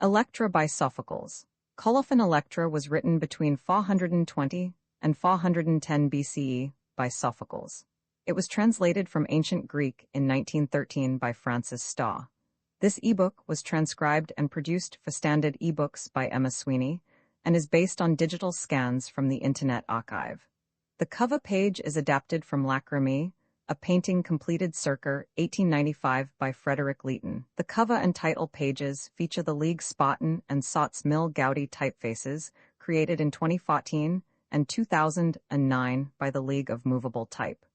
Electra by Sophocles. Colophon Electra was written between 420 and 410 BCE by Sophocles. It was translated from ancient Greek in 1913 by Francis Starr. This ebook was transcribed and produced for Standard eBooks by Emma Sweeney and is based on digital scans from the Internet Archive. The cover page is adapted from Lacrimie, a painting completed circa 1895 by Frederick Leighton. The cover and title pages feature the League Spartan and Sots Mill Gaudi typefaces created in 2014 and 2009 by the League of Movable Type.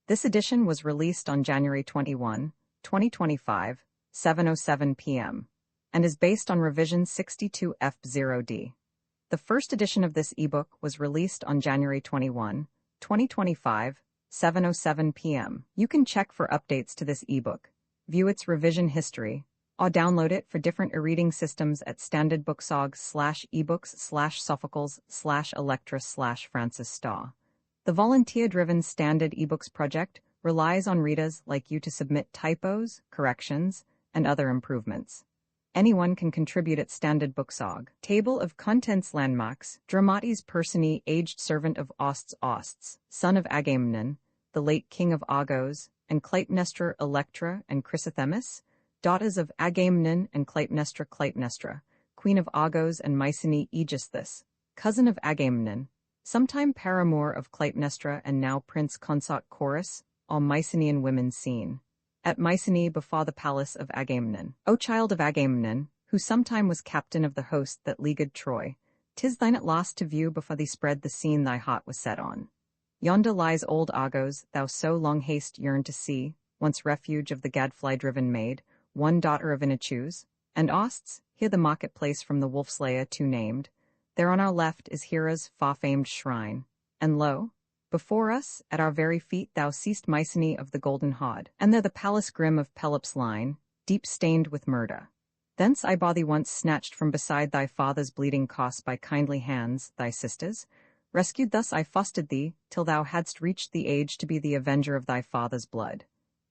This edition was released on January 21, 2025, 7:07 p.m., and is based on revision 62F0D. The first edition of this ebook was released on January 21, 2025, 7:07 p.m. You can check for updates to this ebook, view its revision history, or download it for different e-reading systems at standardbooksorg/ebooks/sophocles/electra/Francis Starr. The volunteer-driven Standard eBooks project relies on readers like you to submit typos, corrections, and other improvements. Anyone can contribute at Standard Booksorg. Table of Contents Landmarks. Dramatis Personae, aged servant of Osts, son of Agamemnon, the late king of Argos, and Clytemnestra Electra and Chrysothemis, daughters of Agamemnon and Clytemnestra, queen of Argos and Mycenae Aegisthus, cousin of Agamemnon, sometime paramour of Clytemnestra and now prince consort Chorus, all Mycenaean women seen at Mycenae before the palace of Agamemnon. O child of Agamemnon, who sometime was captain of the host that leagued Troy, 'tis thine at last to view before thee spread the scene thy heart was set on. Yonder lies old Argos, thou so long haste yearned to see, once refuge of the gadfly-driven maid, one daughter of Inachus, and Osts, here the marketplace from the wolf-slayer too named. There on our left is Hera's far-famed shrine, and lo, before us, at our very feet, thou seest Mycenae of the golden hod, and there the palace grim of Pelops' line, deep stained with murder. Thence I bore thee once snatched from beside thy father's bleeding cost by kindly hands, thy sisters. Rescued thus I fostered thee, till thou hadst reached the age to be the avenger of thy father's blood.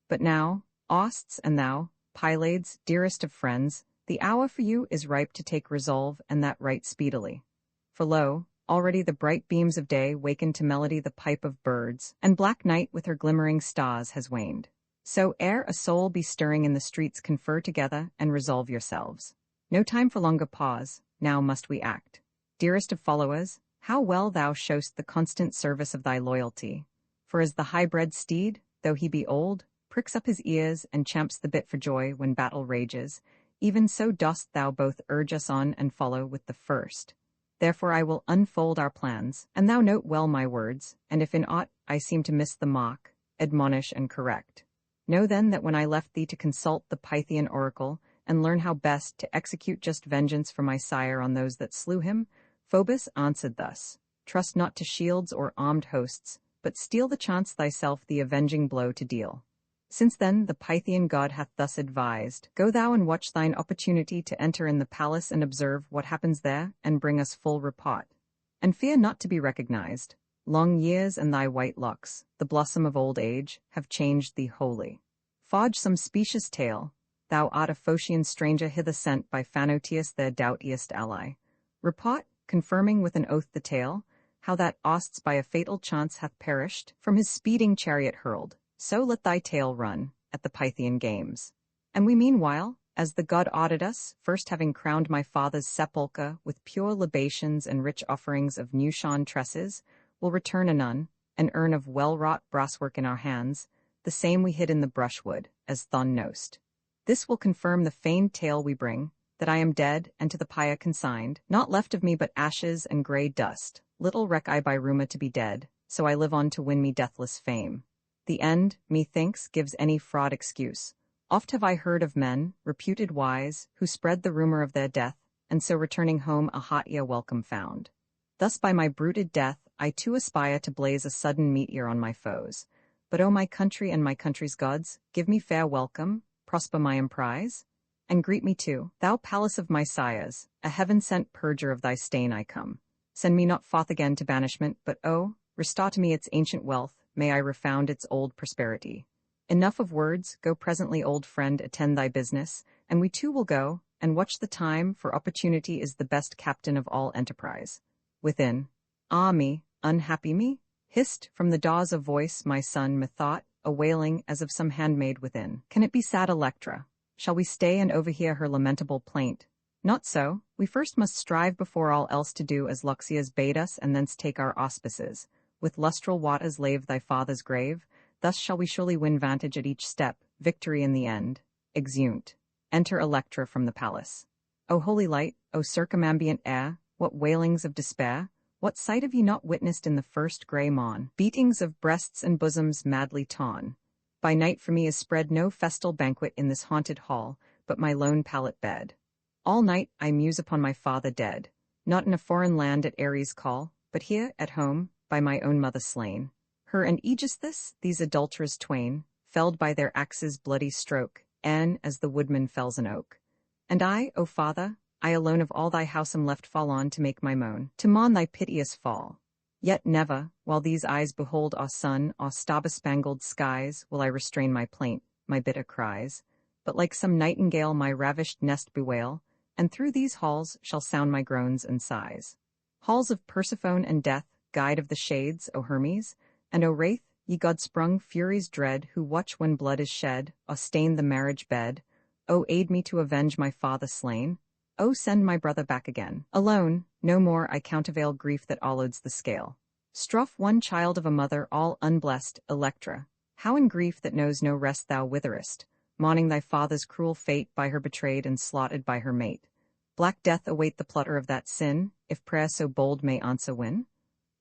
But now, Osts and thou, Pylades, dearest of friends, the hour for you is ripe to take resolve, and that right speedily. For lo, already the bright beams of day waken to melody the pipe of birds, and black night with her glimmering stars has waned. So ere a soul be stirring in the streets, confer together and resolve yourselves. No time for longer pause, now must we act. Dearest of followers, how well thou show'st the constant service of thy loyalty. For as the high-bred steed, though he be old, pricks up his ears and champs the bit for joy when battle rages, even so dost thou both urge us on and follow with the first. Therefore I will unfold our plans, and thou note well my words, and if in aught I seem to miss the mark, admonish and correct. Know then that when I left thee to consult the Pythian oracle, and learn how best to execute just vengeance for my sire on those that slew him, Phoebus answered thus, trust not to shields or armed hosts, but steal the chance thyself the avenging blow to deal. Since then the Pythian god hath thus advised, go thou and watch thine opportunity to enter in the palace and observe what happens there, and bring us full report. And fear not to be recognized. Long years and thy white locks, the blossom of old age, have changed thee wholly. Forge some specious tale, thou art a Phocian stranger hither sent by Phanoteus their doughtiest ally. Report, confirming with an oath the tale, how that Osts by a fatal chance hath perished, from his speeding chariot hurled. So let thy tale run, at the Pythian games. And we meanwhile, as the god ordered us, first having crowned my father's sepulchre with pure libations and rich offerings of new-shorn tresses, will return anon, an urn of well-wrought brasswork in our hands, the same we hid in the brushwood, as thon knowst. This will confirm the feigned tale we bring, that I am dead and to the pyre consigned, not left of me but ashes and grey dust. Little reck I by rumour to be dead, so I live on to win me deathless fame. The end, methinks, gives any fraud excuse. Oft have I heard of men, reputed wise, who spread the rumor of their death, and so returning home a haughtier welcome found. Thus by my bruited death, I too aspire to blaze a sudden meteor on my foes. But O my country and my country's gods, give me fair welcome, prosper my emprise, and greet me too, thou palace of my sires, a heaven-sent purger of thy stain I come. Send me not forth again to banishment, but oh, restore to me its ancient wealth, may I refound its old prosperity. Enough of words, go presently, old friend, attend thy business, and we too will go, and watch the time, for opportunity is the best captain of all enterprise. Within. Ah me, unhappy me? Hissed from the daws a voice, my son, methought, a wailing as of some handmaid within. Can it be sad Electra? Shall we stay and overhear her lamentable plaint? Not so, we first must strive before all else to do as Loxias bade us, and thence take our auspices. With lustral waters lave thy father's grave, thus shall we surely win vantage at each step, victory in the end. Exeunt. Enter Electra from the palace. O holy light, O circumambient air, what wailings of despair! What sight have ye not witnessed in the first grey morn? Beatings of breasts and bosoms madly torn. By night for me is spread no festal banquet in this haunted hall, but my lone pallet bed. All night I muse upon my father dead, not in a foreign land at Ares' call, but here, at home, by my own mother slain. Her and Aegisthus, these adulterers twain, felled by their axe's bloody stroke, e'en as the woodman fells an oak. And I, O father, I alone of all thy house am left fall on to make my moan, to mourn thy piteous fall. Yet never, while these eyes behold our sun, our star-bespangled skies, will I restrain my plaint, my bitter cries, but like some nightingale my ravished nest bewail, and through these halls shall sound my groans and sighs. Halls of Persephone and Death, guide of the shades, O Hermes, and O Wraith, ye god-sprung Furies dread, who watch when blood is shed, or stain the marriage bed. O aid me to avenge my father slain. O send my brother back again. Alone, no more I countervail grief that allloads the scale. Strophe, one child of a mother all unblessed, Electra, how in grief that knows no rest thou witherest, mourning thy father's cruel fate, by her betrayed and slaughtered by her mate. Black death await the plotter of that sin, if prayer so bold may answer win.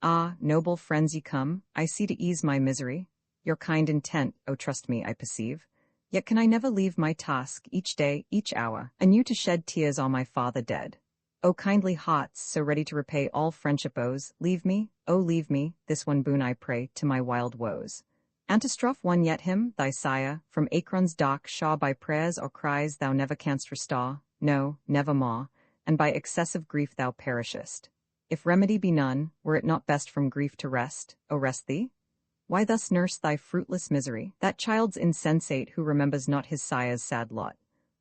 Ah, noble friends, ye come, I see, to ease my misery. Your kind intent, O trust me, I perceive. Yet can I never leave my task, each day, each hour, anew to shed tears on my father dead. O kindly hearts, so ready to repay all friendship owes, leave me, oh leave me, this one boon I pray, to my wild woes. Antistrophe one yet him, thy sire, from Acron's dark shaw, by prayers or cries thou never canst restore, no, nevermore, and by excessive grief thou perishest. If remedy be none, were it not best from grief to rest, O rest thee? Why thus nurse thy fruitless misery? That child's insensate who remembers not his sire's sad lot.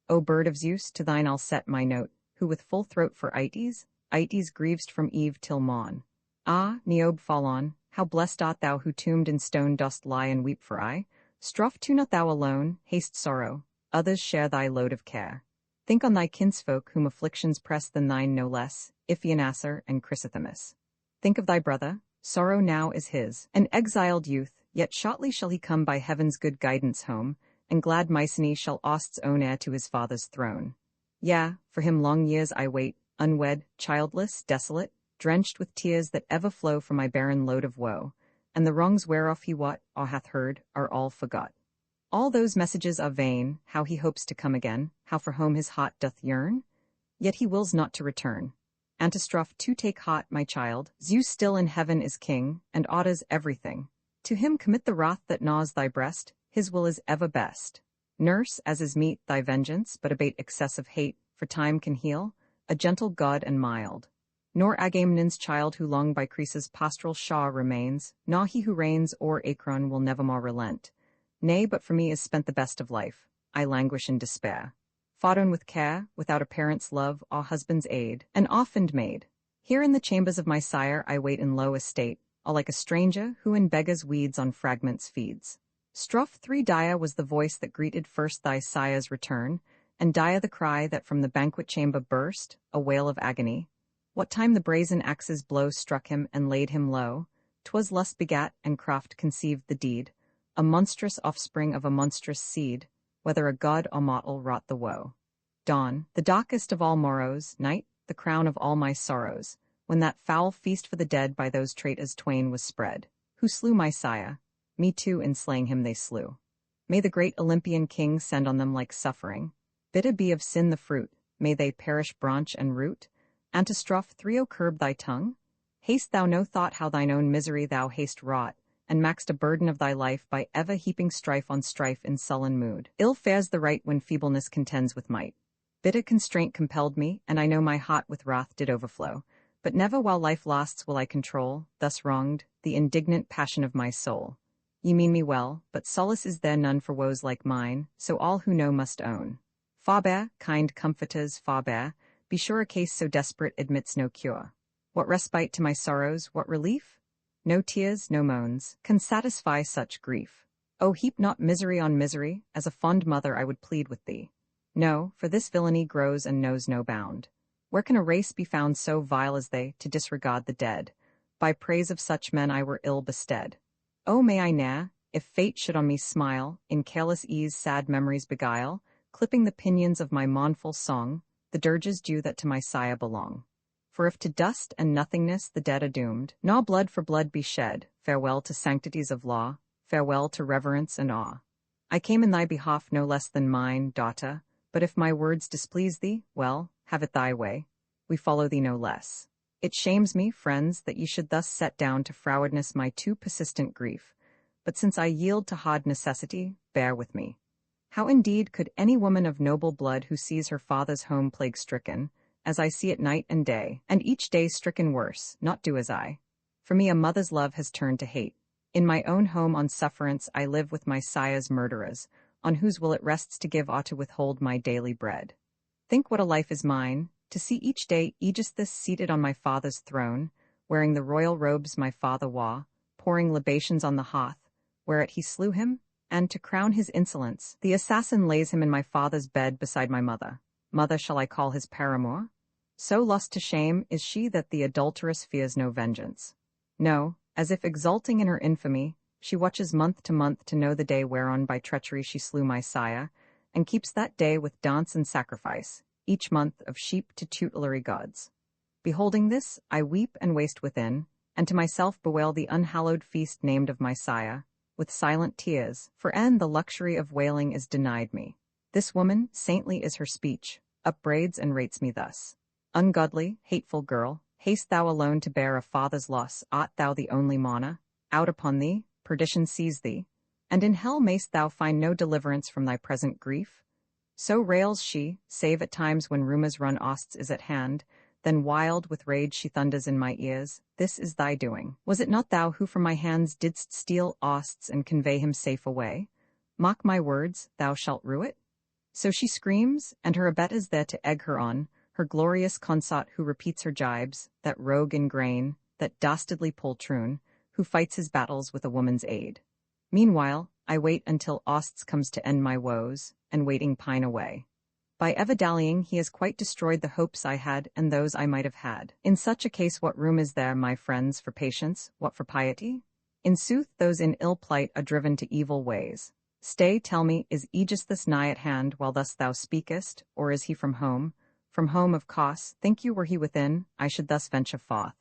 O bird of Zeus, to thine I'll set my note, who with full throat for Aetes grievest from eve till morn. Ah, Niobe, fall on, how blessed art thou who tombed in stone dost lie and weep for aye. Strophe two, not thou alone, haste sorrow, others share thy load of care. Think on thy kinsfolk whom afflictions press than thine no less, Iphianasser and Chrysothemis. Think of thy brother, sorrow now is his, an exiled youth, yet shortly shall he come by heaven's good guidance home, and glad Mycenae shall ost's own heir to his father's throne. Yea, for him long years I wait, unwed, childless, desolate, drenched with tears that ever flow from my barren load of woe, and the wrongs whereof he wot, or hath heard, are all forgot. All those messages are vain, how he hopes to come again, how for home his heart doth yearn, yet he wills not to return. Antistrophe two, take heart, my child, Zeus still in heaven is king, and orders everything. To him commit the wrath that gnaws thy breast, his will is ever best. Nurse, as is meet, thy vengeance, but abate excessive hate, for time can heal, a gentle god and mild. Nor Agamemnon's child who long by Croesus' pastoral shaw remains, nor he who reigns o'er Acron will nevermore relent. Nay, but for me is spent the best of life, I languish in despair. Fodden with care, without a parent's love or husband's aid, an orphaned maid. Here in the chambers of my sire I wait in low estate, all like a stranger who in beggar's weeds on fragments feeds. Strophe three, Dia was the voice that greeted first thy sire's return, and Dia the cry that from the banquet chamber burst, a wail of agony. What time the brazen axe's blow struck him and laid him low, 'twas lust begat and craft conceived the deed, a monstrous offspring of a monstrous seed, whether a god or mortal wrought the woe. Dawn, the darkest of all morrows, night, the crown of all my sorrows, when that foul feast for the dead by those traitors twain was spread, who slew my sire, me too in slaying him they slew. May the great Olympian king send on them like suffering. Bitter be of sin the fruit, may they perish branch and root. Antistrophe three, O curb thy tongue. Haste thou no thought how thine own misery thou hast wrought, and maxed a burden of thy life by ever heaping strife on strife in sullen mood. Ill fares the right when feebleness contends with might. Bitter constraint compelled me, and I know my heart with wrath did overflow. But never while life lasts will I control, thus wronged, the indignant passion of my soul. Ye mean me well, but solace is there none for woes like mine, so all who know must own. Forbear, kind comforters, forbear, be sure a case so desperate admits no cure. What respite to my sorrows, what relief? No tears, no moans, can satisfy such grief. Oh, heap not misery on misery, as a fond mother I would plead with thee. No, for this villainy grows and knows no bound. Where can a race be found so vile as they, to disregard the dead? By praise of such men I were ill bestead. Oh, may I ne'er, if fate should on me smile, in careless ease sad memories beguile, clipping the pinions of my mournful song, the dirges due that to my sire belong. For if to dust and nothingness the dead are doomed, nor blood for blood be shed, farewell to sanctities of law, farewell to reverence and awe. I came in thy behalf no less than mine, daughter, but if my words displease thee, well, have it thy way. We follow thee no less. It shames me, friends, that ye should thus set down to frowardness my too persistent grief, but since I yield to hard necessity, bear with me. How indeed could any woman of noble blood who sees her father's home plague-stricken, as I see it night and day, and each day stricken worse, not do as I? For me a mother's love has turned to hate. In my own home on sufferance I live with my sire's murderers, on whose will it rests to give or to withhold my daily bread. Think what a life is mine, to see each day Aegisthus seated on my father's throne, wearing the royal robes my father wore, pouring libations on the hearth, whereat he slew him, and to crown his insolence, the assassin lays him in my father's bed beside my mother. Mother shall I call his paramour? So lost to shame is she that the adulteress fears no vengeance. No, as if exulting in her infamy, she watches month to know the day whereon by treachery she slew my sire, and keeps that day with dance and sacrifice, each month of sheep to tutelary gods. Beholding this, I weep and waste within, and to myself bewail the unhallowed feast named of my sire, with silent tears, for e'en the luxury of wailing is denied me. This woman, saintly is her speech, upbraids and rates me thus. Ungodly, hateful girl, haste thou alone to bear a father's loss, art thou the only mourner? Out upon thee, perdition seize thee, and in hell mayst thou find no deliverance from thy present grief? So rails she, save at times when rumors run osts is at hand, then wild with rage she thunders in my ears, this is thy doing. Was it not thou who from my hands didst steal osts and convey him safe away? Mock my words, thou shalt rue it? So she screams, and her abet is there to egg her on, her glorious consort who repeats her jibes, that rogue in grain, that dastardly poltroon, who fights his battles with a woman's aid. Meanwhile, I wait until osts comes to end my woes, and waiting pine away. By ever dallying he has quite destroyed the hopes I had and those I might have had. In such a case what room is there, my friends, for patience, what for piety? In sooth, those in ill plight are driven to evil ways. Stay, tell me, is Aegisthus nigh at hand while thus thou speakest, or is he from home? From home, of course. Think you were he within, I should thus venture forth.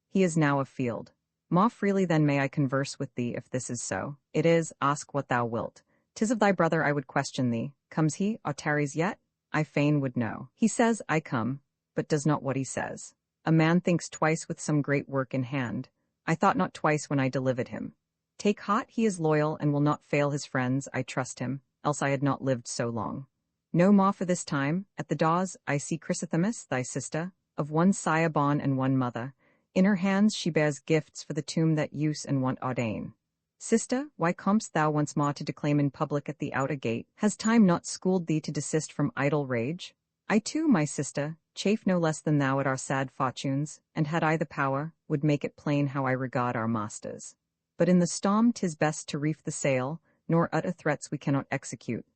He is now afield. More freely then may I converse with thee, if this is so. It is, ask what thou wilt. 'Tis of thy brother I would question thee. Comes he, or tarries yet? I fain would know. He says, I come, but does not what he says. A man thinks twice with some great work in hand. I thought not twice when I delivered him. Take heart, he is loyal and will not fail his friends, I trust him, else I had not lived so long. No more for this time. At the doors I see Chrysothemis, thy sister, of one sire born and one mother. In her hands she bears gifts for the tomb that use and wont ordain. Sister, why comest thou once more to declaim in public at the outer gate? Has time not schooled thee to desist from idle rage? I too, my sister, chafe no less than thou at our sad fortunes, and had I the power, would make it plain how I regard our masters. But in the storm 'tis best to reef the sail, nor utter threats we cannot execute.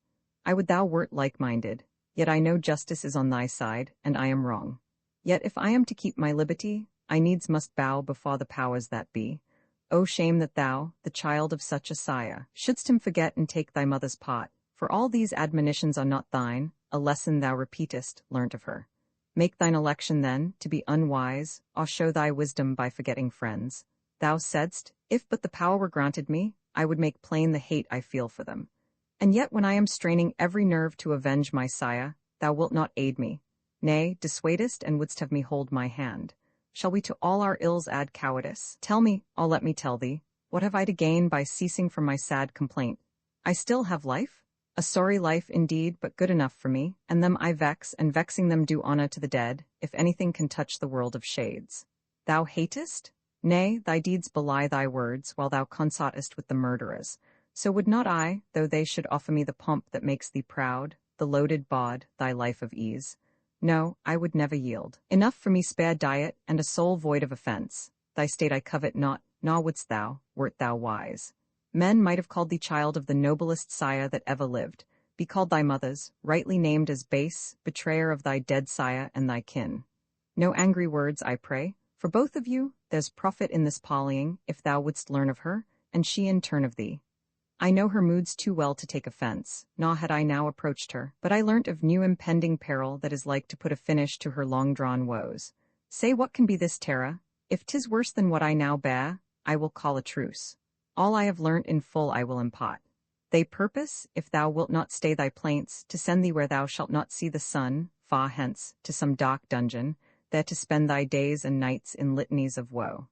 I would thou wert like-minded, yet I know justice is on thy side, and I am wrong. Yet if I am to keep my liberty, I needs must bow before the powers that be. O shame that thou, the child of such a sire, shouldst him forget and take thy mother's part, for all these admonitions are not thine, a lesson thou repeatest, learnt of her. Make thine election then, to be unwise, or show thy wisdom by forgetting friends. Thou saidst, if but the power were granted me, I would make plain the hate I feel for them. And yet when I am straining every nerve to avenge my sire, thou wilt not aid me. Nay, dissuadest and wouldst have me hold my hand. Shall we to all our ills add cowardice? Tell me, or let me tell thee, what have I to gain by ceasing from my sad complaint? I still have life? A sorry life indeed, but good enough for me, and them I vex, and vexing them do honor to the dead, if anything can touch the world of shades. Thou hatest? Nay, thy deeds belie thy words, while thou consortest with the murderers. So would not I, though they should offer me the pomp that makes thee proud, the loaded bod, thy life of ease. No, I would never yield. Enough for me spare diet, and a soul void of offence. Thy state I covet not, nor wouldst thou, wert thou wise. Men might have called thee child of the noblest sire that ever lived, be called thy mother's, rightly named as base, betrayer of thy dead sire and thy kin. No angry words, I pray, for both of you, there's profit in this parleying, if thou wouldst learn of her, and she in turn of thee. I know her moods too well to take offence, nor had I now approached her, but I learnt of new impending peril that is like to put a finish to her long-drawn woes. Say what can be this terror? If 'tis worse than what I now bear, I will call a truce. All I have learnt in full I will impart. They purpose, if thou wilt not stay thy plaints, to send thee where thou shalt not see the sun, far hence, to some dark dungeon, there to spend thy days and nights in litanies of woe.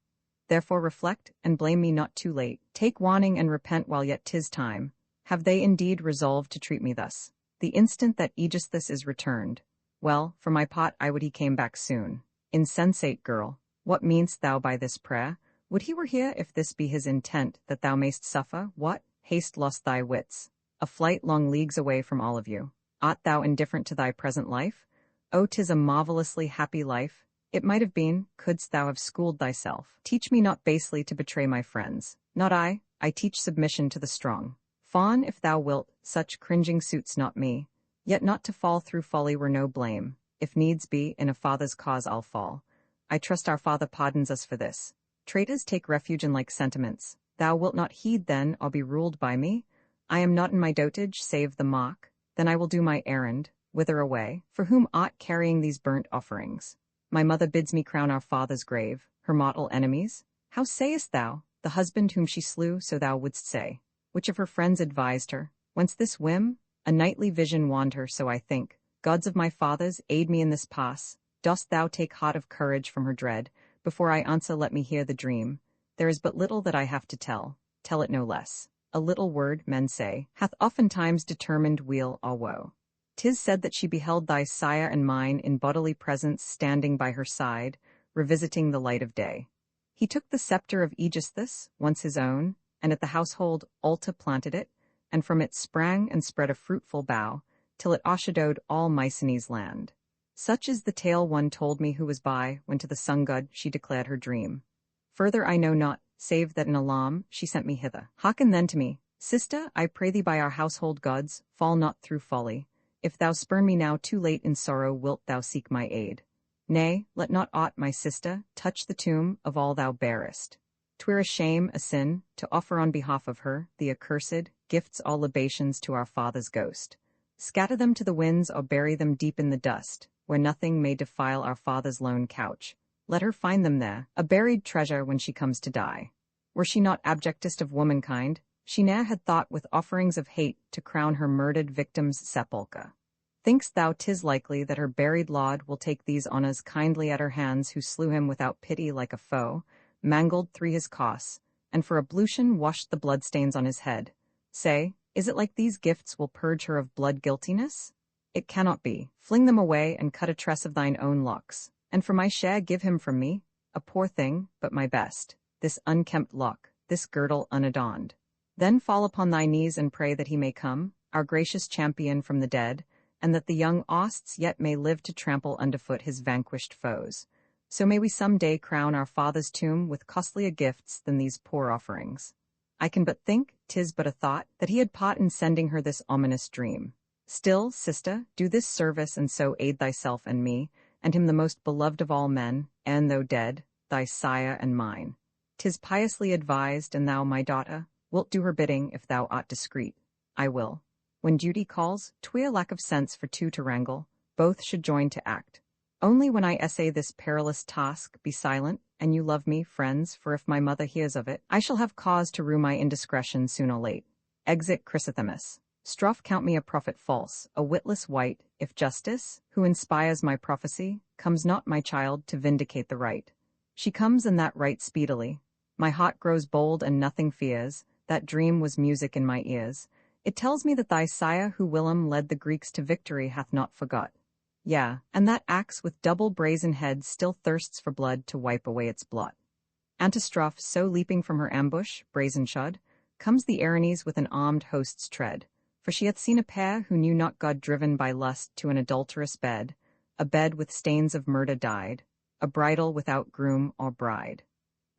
Therefore reflect, and blame me not too late. Take warning and repent while yet 'tis time. Have they indeed resolved to treat me thus? The instant that Aegisthus is returned. Well, for my part I would he came back soon. Insensate girl, what mean'st thou by this prayer? Would he were here, if this be his intent, that thou mayst suffer? What? Haste lost thy wits. A flight long leagues away from all of you. Art thou indifferent to thy present life? Oh, 'tis a marvelously happy life. It might have been, couldst thou have schooled thyself. Teach me not basely to betray my friends. Not I teach submission to the strong. Fawn, if thou wilt, such cringing suits not me. Yet not to fall through folly were no blame. If needs be, in a father's cause I'll fall. I trust our Father pardons us for this. Traitors take refuge in like sentiments. Thou wilt not heed then, or be ruled by me? I am not in my dotage, save the mock. Then I will do my errand. Whither away? For whom art carrying these burnt offerings? My mother bids me crown our father's grave, her mortal enemies. How sayest thou? The husband whom she slew, so thou wouldst say. Which of her friends advised her? Whence this whim? A nightly vision warned her, so I think. Gods of my fathers, aid me in this pass. Dost thou take heart of courage from her dread? Before I answer, let me hear the dream. There is but little that I have to tell it no less. A little word, men say, hath oftentimes determined weal or woe. 'Tis said that she beheld thy sire and mine in bodily presence standing by her side, revisiting the light of day. He took the scepter of Aegisthus, once his own, and at the household altar planted it, and from it sprang and spread a fruitful bough, till it overshadowed all Mycenae's land. Such is the tale one told me who was by, when to the sun-god she declared her dream. Further I know not, save that in alarm she sent me hither. Hearken then to me. Sister, I pray thee by our household gods, fall not through folly. If thou spurn me now too late in sorrow, wilt thou seek my aid? Nay, let not aught, my sister, touch the tomb of all thou bearest. 'Twere a shame, a sin, to offer on behalf of her, the accursed, gifts all libations to our father's ghost. Scatter them to the winds or bury them deep in the dust, where nothing may defile our father's lone couch. Let her find them there, a buried treasure when she comes to die. Were she not abjectest of womankind, she ne'er had thought with offerings of hate to crown her murdered victim's sepulchre. Think'st thou 'tis likely that her buried Lord will take these honours kindly at her hands who slew him without pity like a foe, mangled through his costs, and for ablution washed the bloodstains on his head? Say, is it like these gifts will purge her of blood guiltiness? It cannot be. Fling them away and cut a tress of thine own locks, and for my share give him from me, a poor thing, but my best, this unkempt lock, this girdle unadorned. Then fall upon thy knees and pray that he may come, our gracious champion from the dead, and that the young Osts yet may live to trample underfoot his vanquished foes. So may we some day crown our father's tomb with costlier gifts than these poor offerings. I can but think, 'tis but a thought, that he had part in sending her this ominous dream. Still, sister, do this service and so aid thyself and me, and him the most beloved of all men, and though dead, thy sire and mine. 'Tis piously advised, and thou, my daughter, wilt do her bidding if thou art discreet. I will. When duty calls, 'twere lack of sense for two to wrangle, both should join to act. Only when I essay this perilous task, be silent, and you love me, friends, for if my mother hears of it, I shall have cause to rue my indiscretion soon or late. Exit Chrysothemis. Strophe count me a prophet false, a witless wight, if justice, who inspires my prophecy, comes not, my child, to vindicate the right. She comes, and that right speedily. My heart grows bold and nothing fears, that dream was music in my ears. It tells me that thy sire who whilom led the Greeks to victory hath not forgot. Yea, and that axe with double brazen head still thirsts for blood to wipe away its blot. Antistrophe, so leaping from her ambush, brazen shod, comes the Erinyes with an armed host's tread. For she hath seen a pair who knew not God driven by lust to an adulterous bed, a bed with stains of murder dyed, a bridal without groom or bride.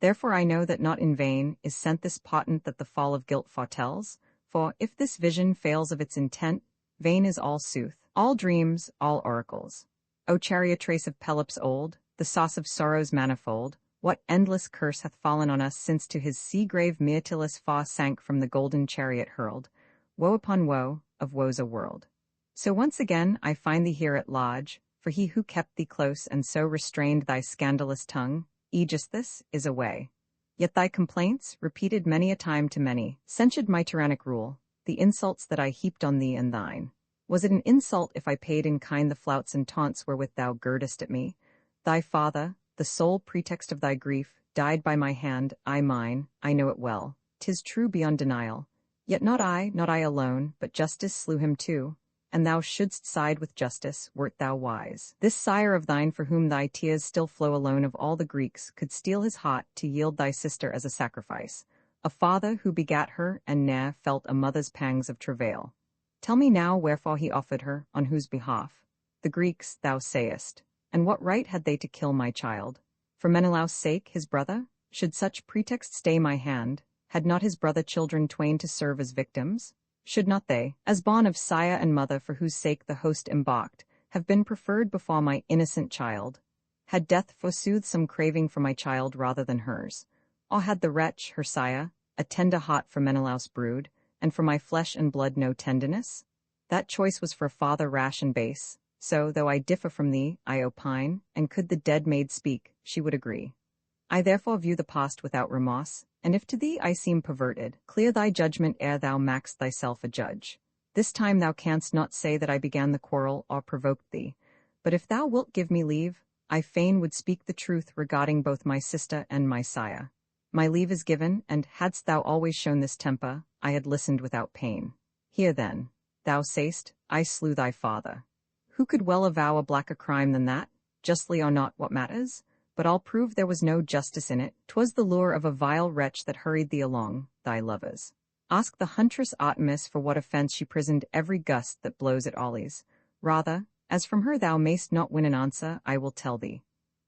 Therefore I know that not in vain is sent this portent that the fall of guilt foretells, for if this vision fails of its intent, vain is all sooth, all dreams, all oracles. O chariotrace of Pelops old, the sauce of sorrows manifold, what endless curse hath fallen on us since to his sea-grave Myrtilus far sank from the golden chariot hurled, woe upon woe, of woes a world. So once again I find thee here at lodge, for he who kept thee close and so restrained thy scandalous tongue, Aegisthus, is away. Yet thy complaints, repeated many a time to many, censured my tyrannic rule, the insults that I heaped on thee and thine. Was it an insult if I paid in kind the flouts and taunts wherewith thou girdest at me? Thy father, the sole pretext of thy grief, died by my hand, I mine, I know it well, 'tis true beyond denial. Yet not I alone, but justice slew him too, and thou shouldst side with justice, wert thou wise. This sire of thine for whom thy tears still flow alone of all the Greeks could steel his heart to yield thy sister as a sacrifice, a father who begat her and ne'er felt a mother's pangs of travail. Tell me now wherefore he offered her, on whose behalf? The Greeks, thou sayest. And what right had they to kill my child? For Menelaus' sake, his brother? Should such pretext stay my hand? Had not his brother children twain to serve as victims? Should not they, as bond of sire and mother for whose sake the host embarked, have been preferred before my innocent child? Had death forsooth some craving for my child rather than hers? Or had the wretch, her sire, a tender heart for Menelaus' brood, and for my flesh and blood no tenderness? That choice was for a father rash and base, so, though I differ from thee, I opine, and could the dead maid speak, she would agree. I therefore view the past without remorse, and if to thee I seem perverted, clear thy judgment ere thou mak'st thyself a judge. This time thou canst not say that I began the quarrel or provoked thee, but if thou wilt give me leave, I fain would speak the truth regarding both my sister and my sire. My leave is given, and hadst thou always shown this temper, I had listened without pain. Hear then. Thou say'st, I slew thy father. Who could well avow a blacker crime than that? Justly or not, what matters? But I'll prove there was no justice in it. 'Twas the lure of a vile wretch that hurried thee along, thy lovers. Ask the huntress Artemis for what offense she prisoned every gust that blows at Ollys. Rather, as from her thou mayst not win an answer, I will tell thee.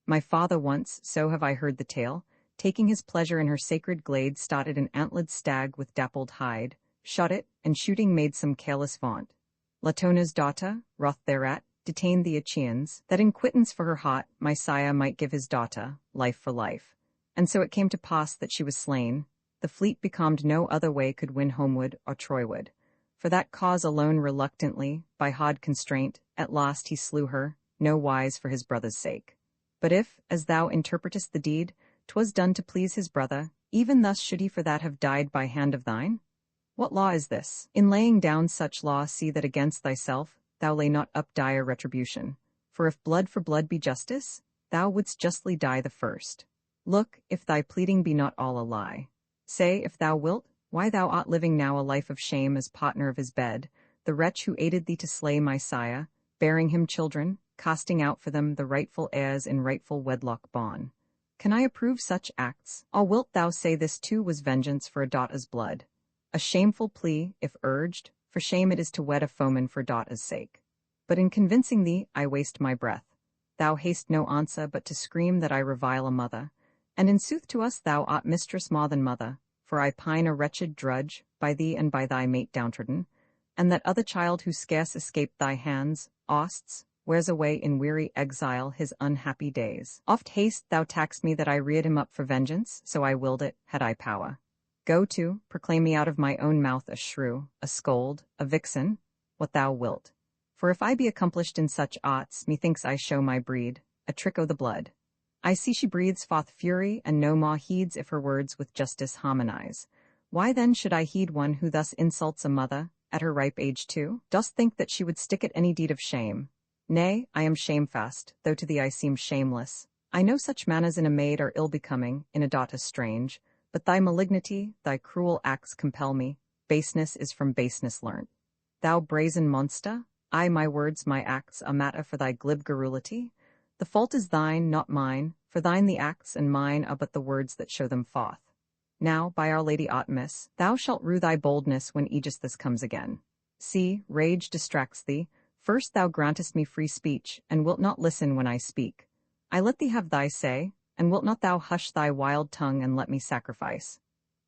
My father once, so have I heard the tale, taking his pleasure in her sacred glade, started an antlered stag with dappled hide, shot it, and shooting made some careless vaunt. Latona's daughter, wroth thereat, detained the Achaeans, that in quittance for her heart my sire might give his daughter, life for life. And so it came to pass that she was slain. The fleet becalmed no other way could win homeward or Troyward. For that cause alone reluctantly, by hard constraint, at last he slew her, no wise for his brother's sake. But if, as thou interpretest the deed, 'twas done to please his brother, even thus should he for that have died by hand of thine? What law is this? In laying down such law see that against thyself thou lay not up dire retribution. For if blood for blood be justice, thou wouldst justly die the first. Look, if thy pleading be not all a lie. Say, if thou wilt, why thou art living now a life of shame as partner of his bed, the wretch who aided thee to slay my sire, bearing him children, casting out for them the rightful heirs in rightful wedlock bond. Can I approve such acts? Or wilt thou say this too was vengeance for a daughter's blood? A shameful plea, if urged, for shame it is to wed a foeman for daughter's sake. But in convincing thee, I waste my breath. Thou hast no answer but to scream that I revile a mother. And in sooth to us thou art mistress more than mother, for I pine a wretched drudge, by thee and by thy mate downtrodden, and that other child who scarce escaped thy hands, Osts, wears away in weary exile his unhappy days. Oft hast thou taxed me that I reared him up for vengeance, so I willed it, had I power. Go to, proclaim me out of my own mouth a shrew, a scold, a vixen, what thou wilt. For if I be accomplished in such arts, methinks I show my breed, a trick o' the blood. I see she breathes forth fury, and no more heeds if her words with justice harmonize. Why then should I heed one who thus insults a mother, at her ripe age too? Dost think that she would stick at any deed of shame? Nay, I am shamefast, though to thee I seem shameless. I know such manners in a maid are ill-becoming, in a daughter strange, but thy malignity, thy cruel acts compel me. Baseness is from baseness learnt. Thou brazen monster, I my words, my acts, a matter for thy glib garrulity? The fault is thine, not mine, for thine the acts, and mine are but the words that show them forth. Now, by our Lady Artemis, thou shalt rue thy boldness when Aegisthus comes again. See, rage distracts thee. First thou grantest me free speech, and wilt not listen when I speak. I let thee have thy say, and wilt not thou hush thy wild tongue and let me sacrifice.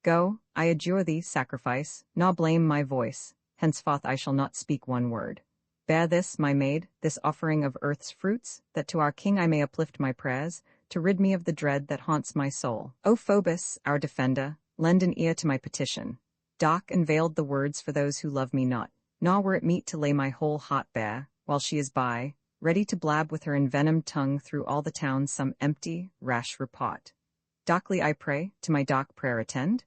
Go, I adjure thee, sacrifice, nor blame my voice, henceforth I shall not speak one word. Bear this, my maid, this offering of earth's fruits, that to our king I may uplift my prayers, to rid me of the dread that haunts my soul. O Phoebus, our defender, lend an ear to my petition. Dark and veiled the words for those who love me not, nor were it meet to lay my whole heart bare, while she is by, ready to blab with her envenomed tongue through all the town some empty, rash report. Darkly I pray, to my dark prayer attend.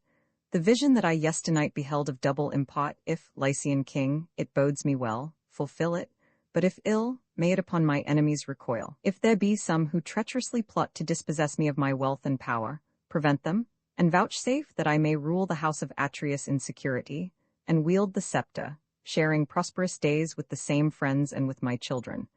The vision that I yesternight beheld of double import, if, Lycian king, it bodes me well, fulfill it, but if ill, may it upon my enemies recoil. If there be some who treacherously plot to dispossess me of my wealth and power, prevent them, and vouchsafe that I may rule the house of Atreus in security, and wield the scepter, sharing prosperous days with the same friends and with my children,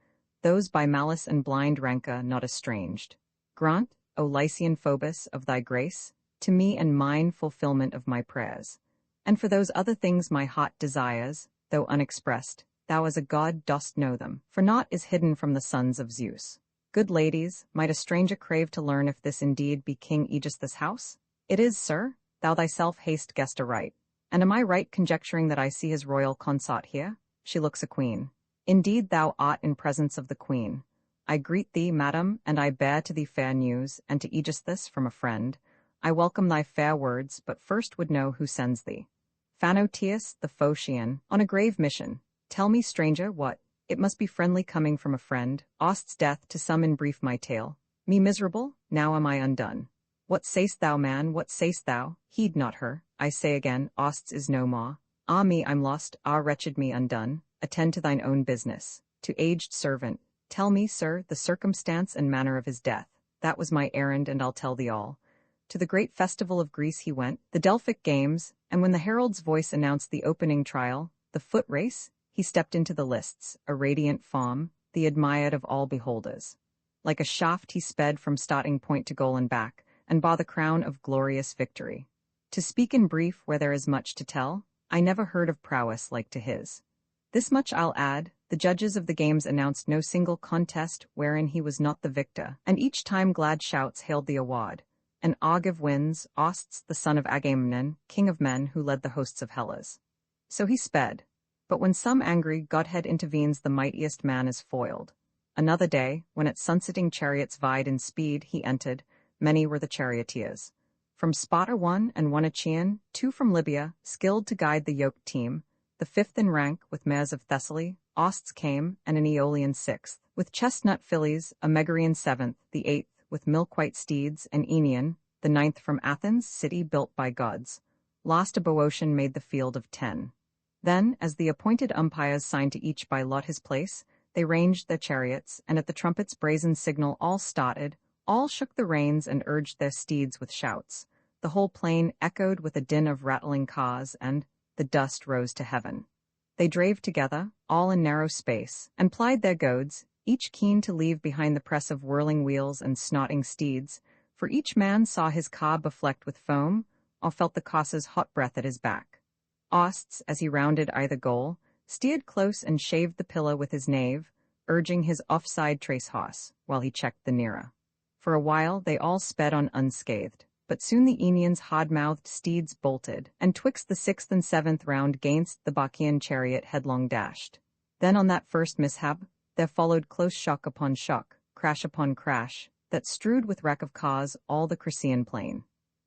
those by malice and blind rancor not estranged. Grant, O Lycian Phoebus, of thy grace, to me and mine fulfillment of my prayers. And for those other things my heart desires, though unexpressed, thou as a god dost know them, for naught is hidden from the sons of Zeus. Good ladies, might a stranger crave to learn if this indeed be King Aegisthus' house? It is, sir, thou thyself hast guessed aright. And am I right conjecturing that I see his royal consort here? She looks a queen. Indeed thou art in presence of the queen. I greet thee, madam, and I bear to thee fair news, and to Aegisthus from a friend. I welcome thy fair words, but first would know who sends thee. Phanoteus the Phocian, on a grave mission. Tell me, stranger, what? It must be friendly coming from a friend. Ost's death, to sum in brief my tale. Me miserable, now am I undone. What say'st thou, man, what say'st thou? Heed not her. I say again, Ost's is no more. Ah me, I'm lost, ah wretched me undone. Attend to thine own business. To aged servant, tell me, sir, the circumstance and manner of his death. That was my errand, and I'll tell thee all. To the great festival of Greece he went, the Delphic Games, and when the herald's voice announced the opening trial, the foot race, he stepped into the lists, a radiant form, the admired of all beholders. Like a shaft he sped from starting point to goal and back, and bore the crown of glorious victory. To speak in brief where there is much to tell, I never heard of prowess like to his. This much I'll add, the judges of the games announced no single contest wherein he was not the victor, and each time glad shouts hailed the award. And Argive wins, Osts the son of Agamemnon, king of men who led the hosts of Hellas. So he sped. But when some angry godhead intervenes, the mightiest man is foiled. Another day, when at sunsetting chariots vied in speed, he entered, many were the charioteers. From Sparta one and one Achaean, two from Libya, skilled to guide the yoked team. The fifth in rank, with mares of Thessaly, Osts came, and an Aeolian sixth, with chestnut fillies, a Megarian seventh, the eighth, with milk-white steeds, and Aenean, the ninth from Athens, city built by gods. Last a Boeotian made the field of 10. Then, as the appointed umpires signed to each by lot his place, they ranged their chariots, and at the trumpet's brazen signal all started, all shook the reins and urged their steeds with shouts. The whole plain echoed with a din of rattling cars, and the dust rose to heaven. They drave together, all in narrow space, and plied their goads, each keen to leave behind the press of whirling wheels and snorting steeds, for each man saw his car beflecked with foam, or felt the courser's hot breath at his back. Osts, as he rounded either goal, steered close and shaved the pillar with his knave, urging his offside trace horse, while he checked the nearer. For a while they all sped on unscathed, but soon the Aenians' hard-mouthed steeds bolted, and twixt the sixth and seventh round gainst the Bacchaean chariot headlong dashed. Then on that first mishap, there followed close shock upon shock, crash upon crash, that strewed with wreck of cause all the Chrysean plain.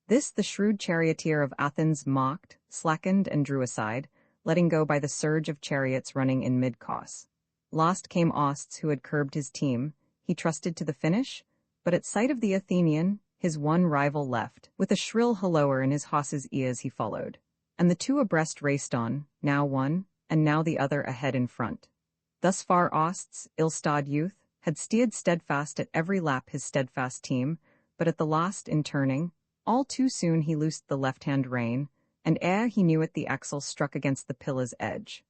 This the shrewd charioteer of Athens mocked, slackened, and drew aside, letting go by the surge of chariots running in mid-course. Lost came Osts, who had curbed his team. He trusted to the finish, but at sight of the Athenian, his one rival left. With a shrill halloer in his horse's ears he followed. And the two abreast raced on, now one, and now the other ahead in front. Thus far Osts, ill-starred youth, had steered steadfast at every lap his steadfast team, but at the last, in turning, all too soon he loosed the left-hand rein, and ere he knew it the axle struck against the pillar's edge.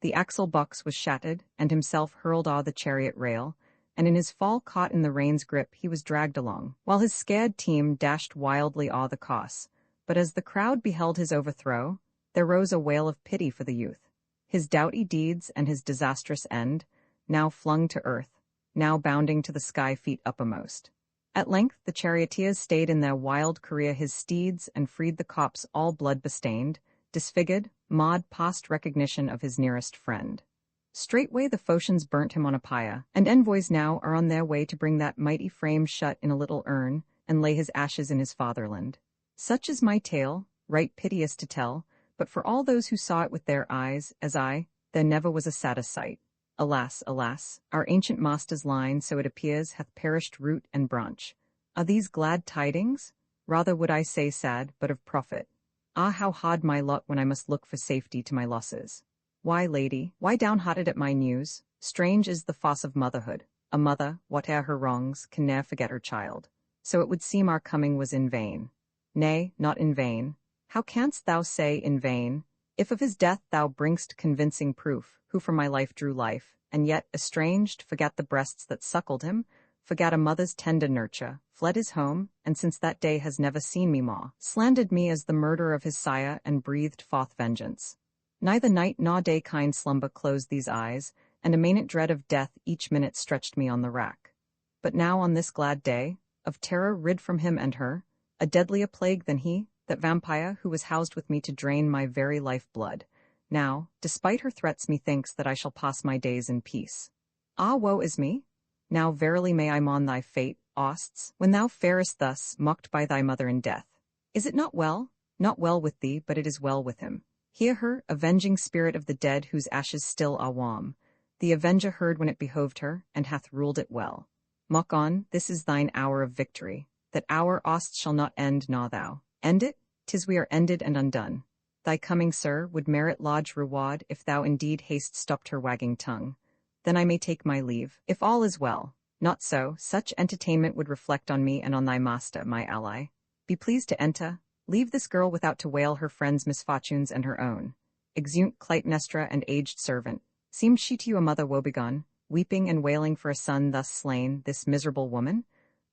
The axle box was shattered, and himself hurled o'er the chariot rail, and in his fall caught in the rein's grip he was dragged along, while his scared team dashed wildly o'er the course. But as the crowd beheld his overthrow, there rose a wail of pity for the youth. his doughty deeds and his disastrous end, now flung to earth, now bounding to the sky feet uppermost. At length the charioteers stayed in their wild career his steeds and freed the copse all blood-bestained, disfigured, marred past recognition of his nearest friend. Straightway the Phocians burnt him on a pyre, and envoys now are on their way to bring that mighty frame shut in a little urn and lay his ashes in his fatherland. Such is my tale, right piteous to tell, but for all those who saw it with their eyes, as I, there never was a sadder sight. Alas, alas, our ancient master's line, so it appears, hath perished root and branch. Are these glad tidings? Rather would I say sad, but of profit. Ah, how hard my lot when I must look for safety to my losses. Why, lady, why downhearted at my news? Strange is the farce of motherhood. A mother, whate'er her wrongs, can ne'er forget her child. So it would seem our coming was in vain. Nay, not in vain. How canst thou say in vain? If of his death thou bring'st convincing proof, who from my life drew life, and yet, estranged, forgat the breasts that suckled him, forgat a mother's tender nurture, fled his home, and since that day has never seen me more, slandered me as the murderer of his sire, and breathed forth vengeance. Neither night nor day kind slumber closed these eyes, and a maynant dread of death each minute stretched me on the rack. But now on this glad day, of terror rid from him and her, a deadlier plague than he, that vampire who was housed with me to drain my very life blood. Now, despite her threats, methinks that I shall pass my days in peace. Ah, woe is me! Now verily may I mourn thy fate, Osts, when thou farest thus, mocked by thy mother in death. Is it not well? Not well with thee, but it is well with him. Hear her, avenging spirit of the dead whose ashes still are warm. The avenger heard when it behoved her, and hath ruled it well. Mock on, this is thine hour of victory. That hour, Ost, shall not end, nor thou. End it? 'Tis we are ended and undone. Thy coming, sir, would merit large reward, if thou indeed haste stopped her wagging tongue. Then I may take my leave, if all is well. Not so, such entertainment would reflect on me and on thy master, my ally. Be pleased to enter. Leave this girl without to wail her friends' misfortunes and her own. Exeunt Clytemnestra and aged servant. Seemed she to you a mother woebegone, weeping and wailing for a son thus slain, this miserable woman?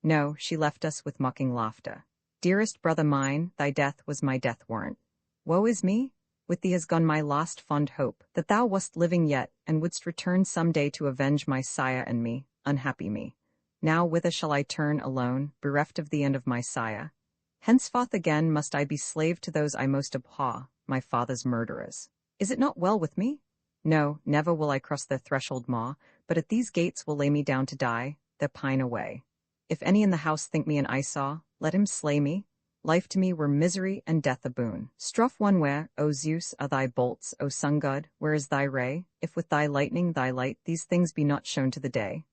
No, she left us with mocking laughter. Dearest brother mine, thy death was my death warrant. Woe is me! With thee has gone my last fond hope, that thou wast living yet, and wouldst return some day to avenge my sire and me, unhappy me. Now whither shall I turn alone, bereft of thee and of my sire? Henceforth again must I be slave to those I most abhor, my father's murderers. Is it not well with me? No, never will I cross their threshold more, but at these gates will lay me down to die, their pine away. If any in the house think me an eyesore, let him slay me. Life to me were misery and death a boon. Strophe 1. Where, O Zeus, are thy bolts, O sun god, where is thy ray? If with thy lightning, thy light, these things be not shown to the day.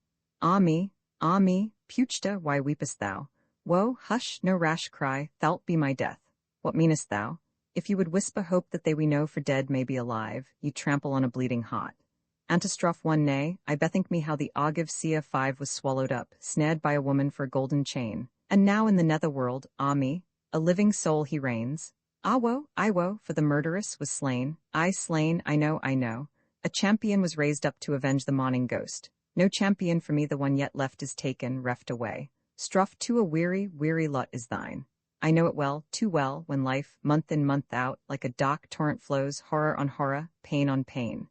Ah me, Puchta, why weepest thou? Woe, hush, no rash cry, thou'lt be my death. What meanest thou? If you would whisper hope that they we know for dead may be alive, you trample on a bleeding heart. Antistrophe 1. Nay, I bethink me how the Argive Sia 5 was swallowed up, snared by a woman for a golden chain. And now in the netherworld, ah me, a living soul he reigns. Ah woe, I woe, for the murderess was slain. I slain, I know. A champion was raised up to avenge the mourning ghost. No champion for me, the one yet left is taken, reft away. Strophe 2. A weary, weary lot is thine. I know it well, too well, when life, month in, month out, like a dark torrent flows, horror on horror, pain on pain.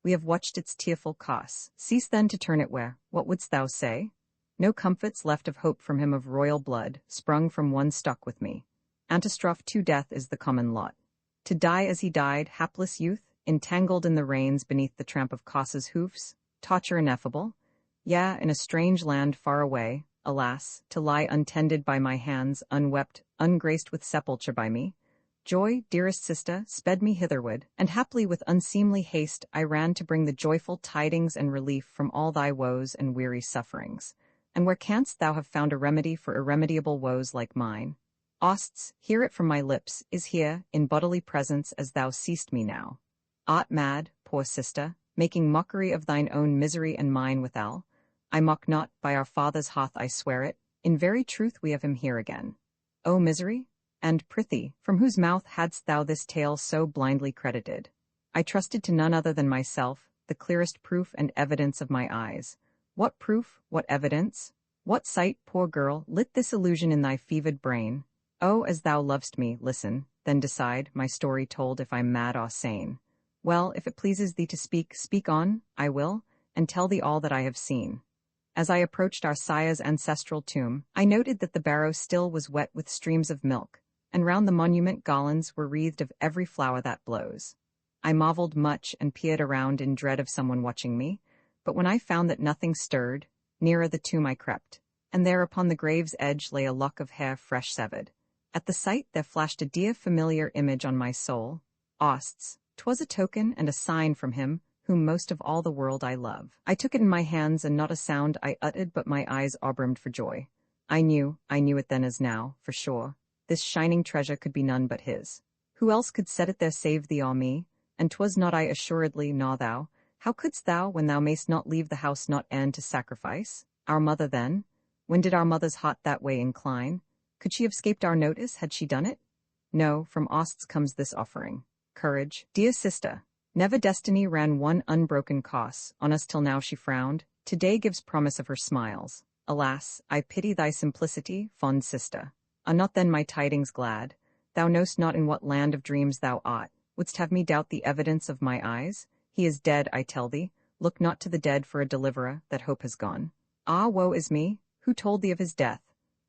We have watched its tearful course. Cease then to turn it where, what wouldst thou say? No comforts left of hope from him of royal blood, sprung from one stock with me. Antistrophe 2. Death is the common lot. To die as he died, hapless youth, entangled in the reins beneath the tramp of Cossa's hoofs, torture ineffable. Yea, in a strange land far away, alas, to lie untended by my hands, unwept, ungraced with sepulture by me. Joy, dearest sister, sped me hitherward, and haply with unseemly haste I ran to bring the joyful tidings and relief from all thy woes and weary sufferings. And where canst thou have found a remedy for irremediable woes like mine? Osts, hear it from my lips, is here, in bodily presence as thou seest me now. Art mad, poor sister, making mockery of thine own misery and mine withal? I mock not, by our father's hearth I swear it, in very truth we have him here again. O misery? And, prithee, from whose mouth hadst thou this tale so blindly credited? I trusted to none other than myself, the clearest proof and evidence of my eyes. What proof, what evidence? What sight, poor girl, lit this illusion in thy fevered brain? Oh, as thou lovest me, listen, then decide, my story told if I'm mad or sane. Well, if it pleases thee to speak, speak on, I will, and tell thee all that I have seen. As I approached our sire's ancestral tomb, I noted that the barrow still was wet with streams of milk, and round the monument garlands were wreathed of every flower that blows. I marveled much and peered around in dread of someone watching me, but when I found that nothing stirred, nearer the tomb I crept, and there upon the grave's edge lay a lock of hair fresh severed. At the sight there flashed a dear familiar image on my soul, Ost's. 'Twas a token and a sign from him, whom most of all the world I love. I took it in my hands, and not a sound I uttered, but my eyes all-brimmed for joy. I knew it then as now, for sure. This shining treasure could be none but his. Who else could set it there save thee or me? And 'twas not I assuredly, nor thou. How couldst thou, when thou mayst not leave the house, not end to sacrifice? Our mother then? When did our mother's heart that way incline? Could she have escaped our notice, had she done it? No, from Ost's comes this offering. Courage, dear sister. Never destiny ran one unbroken course on us till now she frowned. Today gives promise of her smiles. Alas, I pity thy simplicity, fond sister. Are not then my tidings glad? Thou know'st not in what land of dreams thou art. Wouldst have me doubt the evidence of my eyes? He is dead, I tell thee. Look not to the dead for a deliverer, that hope has gone. Ah, woe is me! Who told thee of his death?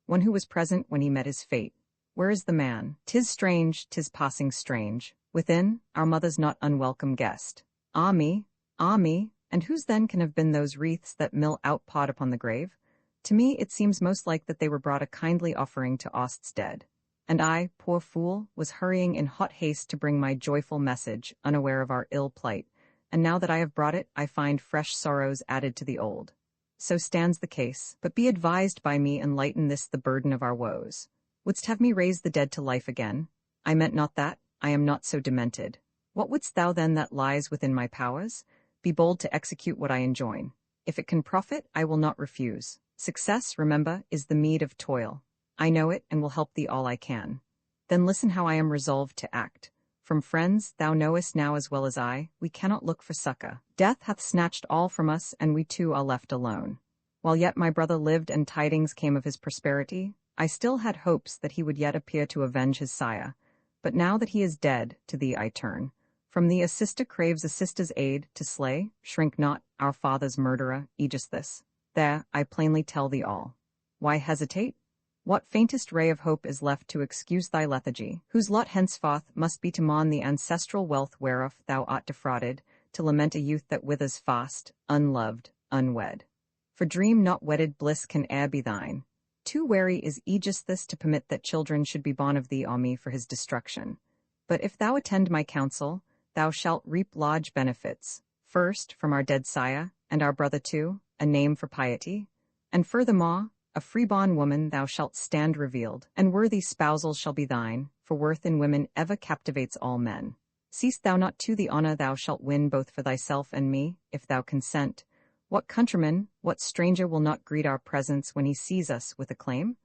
One who was present when he met his fate. Where is the man? 'Tis strange, 'tis passing strange. Within, our mother's not unwelcome guest. Ah me, and whose then can have been those wreaths that mill outpoured upon the grave? To me it seems most like that they were brought a kindly offering to Ost's dead. And I, poor fool, was hurrying in hot haste to bring my joyful message, unaware of our ill plight, and now that I have brought it, I find fresh sorrows added to the old. So stands the case, but be advised by me and lighten this the burden of our woes. Wouldst have me raise the dead to life again? I meant not that. I am not so demented. What wouldst thou then that lies within my powers? Be bold to execute what I enjoin. If it can profit, I will not refuse. Success, remember, is the meed of toil. I know it, and will help thee all I can. Then listen how I am resolved to act. From friends, thou knowest now as well as I, we cannot look for succor. Death hath snatched all from us, and we too are left alone. While yet my brother lived and tidings came of his prosperity, I still had hopes that he would yet appear to avenge his sire. But now that he is dead, to thee I turn. From thee a sister craves a sister's aid, to slay, shrink not, our father's murderer, Aegisthus. There, I plainly tell thee all. Why hesitate? What faintest ray of hope is left to excuse thy lethargy, whose lot henceforth must be to mourn the ancestral wealth whereof thou art defrauded, to lament a youth that withers fast, unloved, unwed. For dream not wedded bliss can e'er be thine. Too wary is Aegisthus to permit that children should be born of thee or me for his destruction. But if thou attend my counsel, thou shalt reap large benefits, first from our dead sire, and our brother too, a name for piety, and furthermore, a freeborn woman thou shalt stand revealed, and worthy spousals shall be thine, for worth in women ever captivates all men. Seest thou not too the honor thou shalt win both for thyself and me, if thou consent? What countryman, what stranger will not greet our presence when he sees us with acclaim?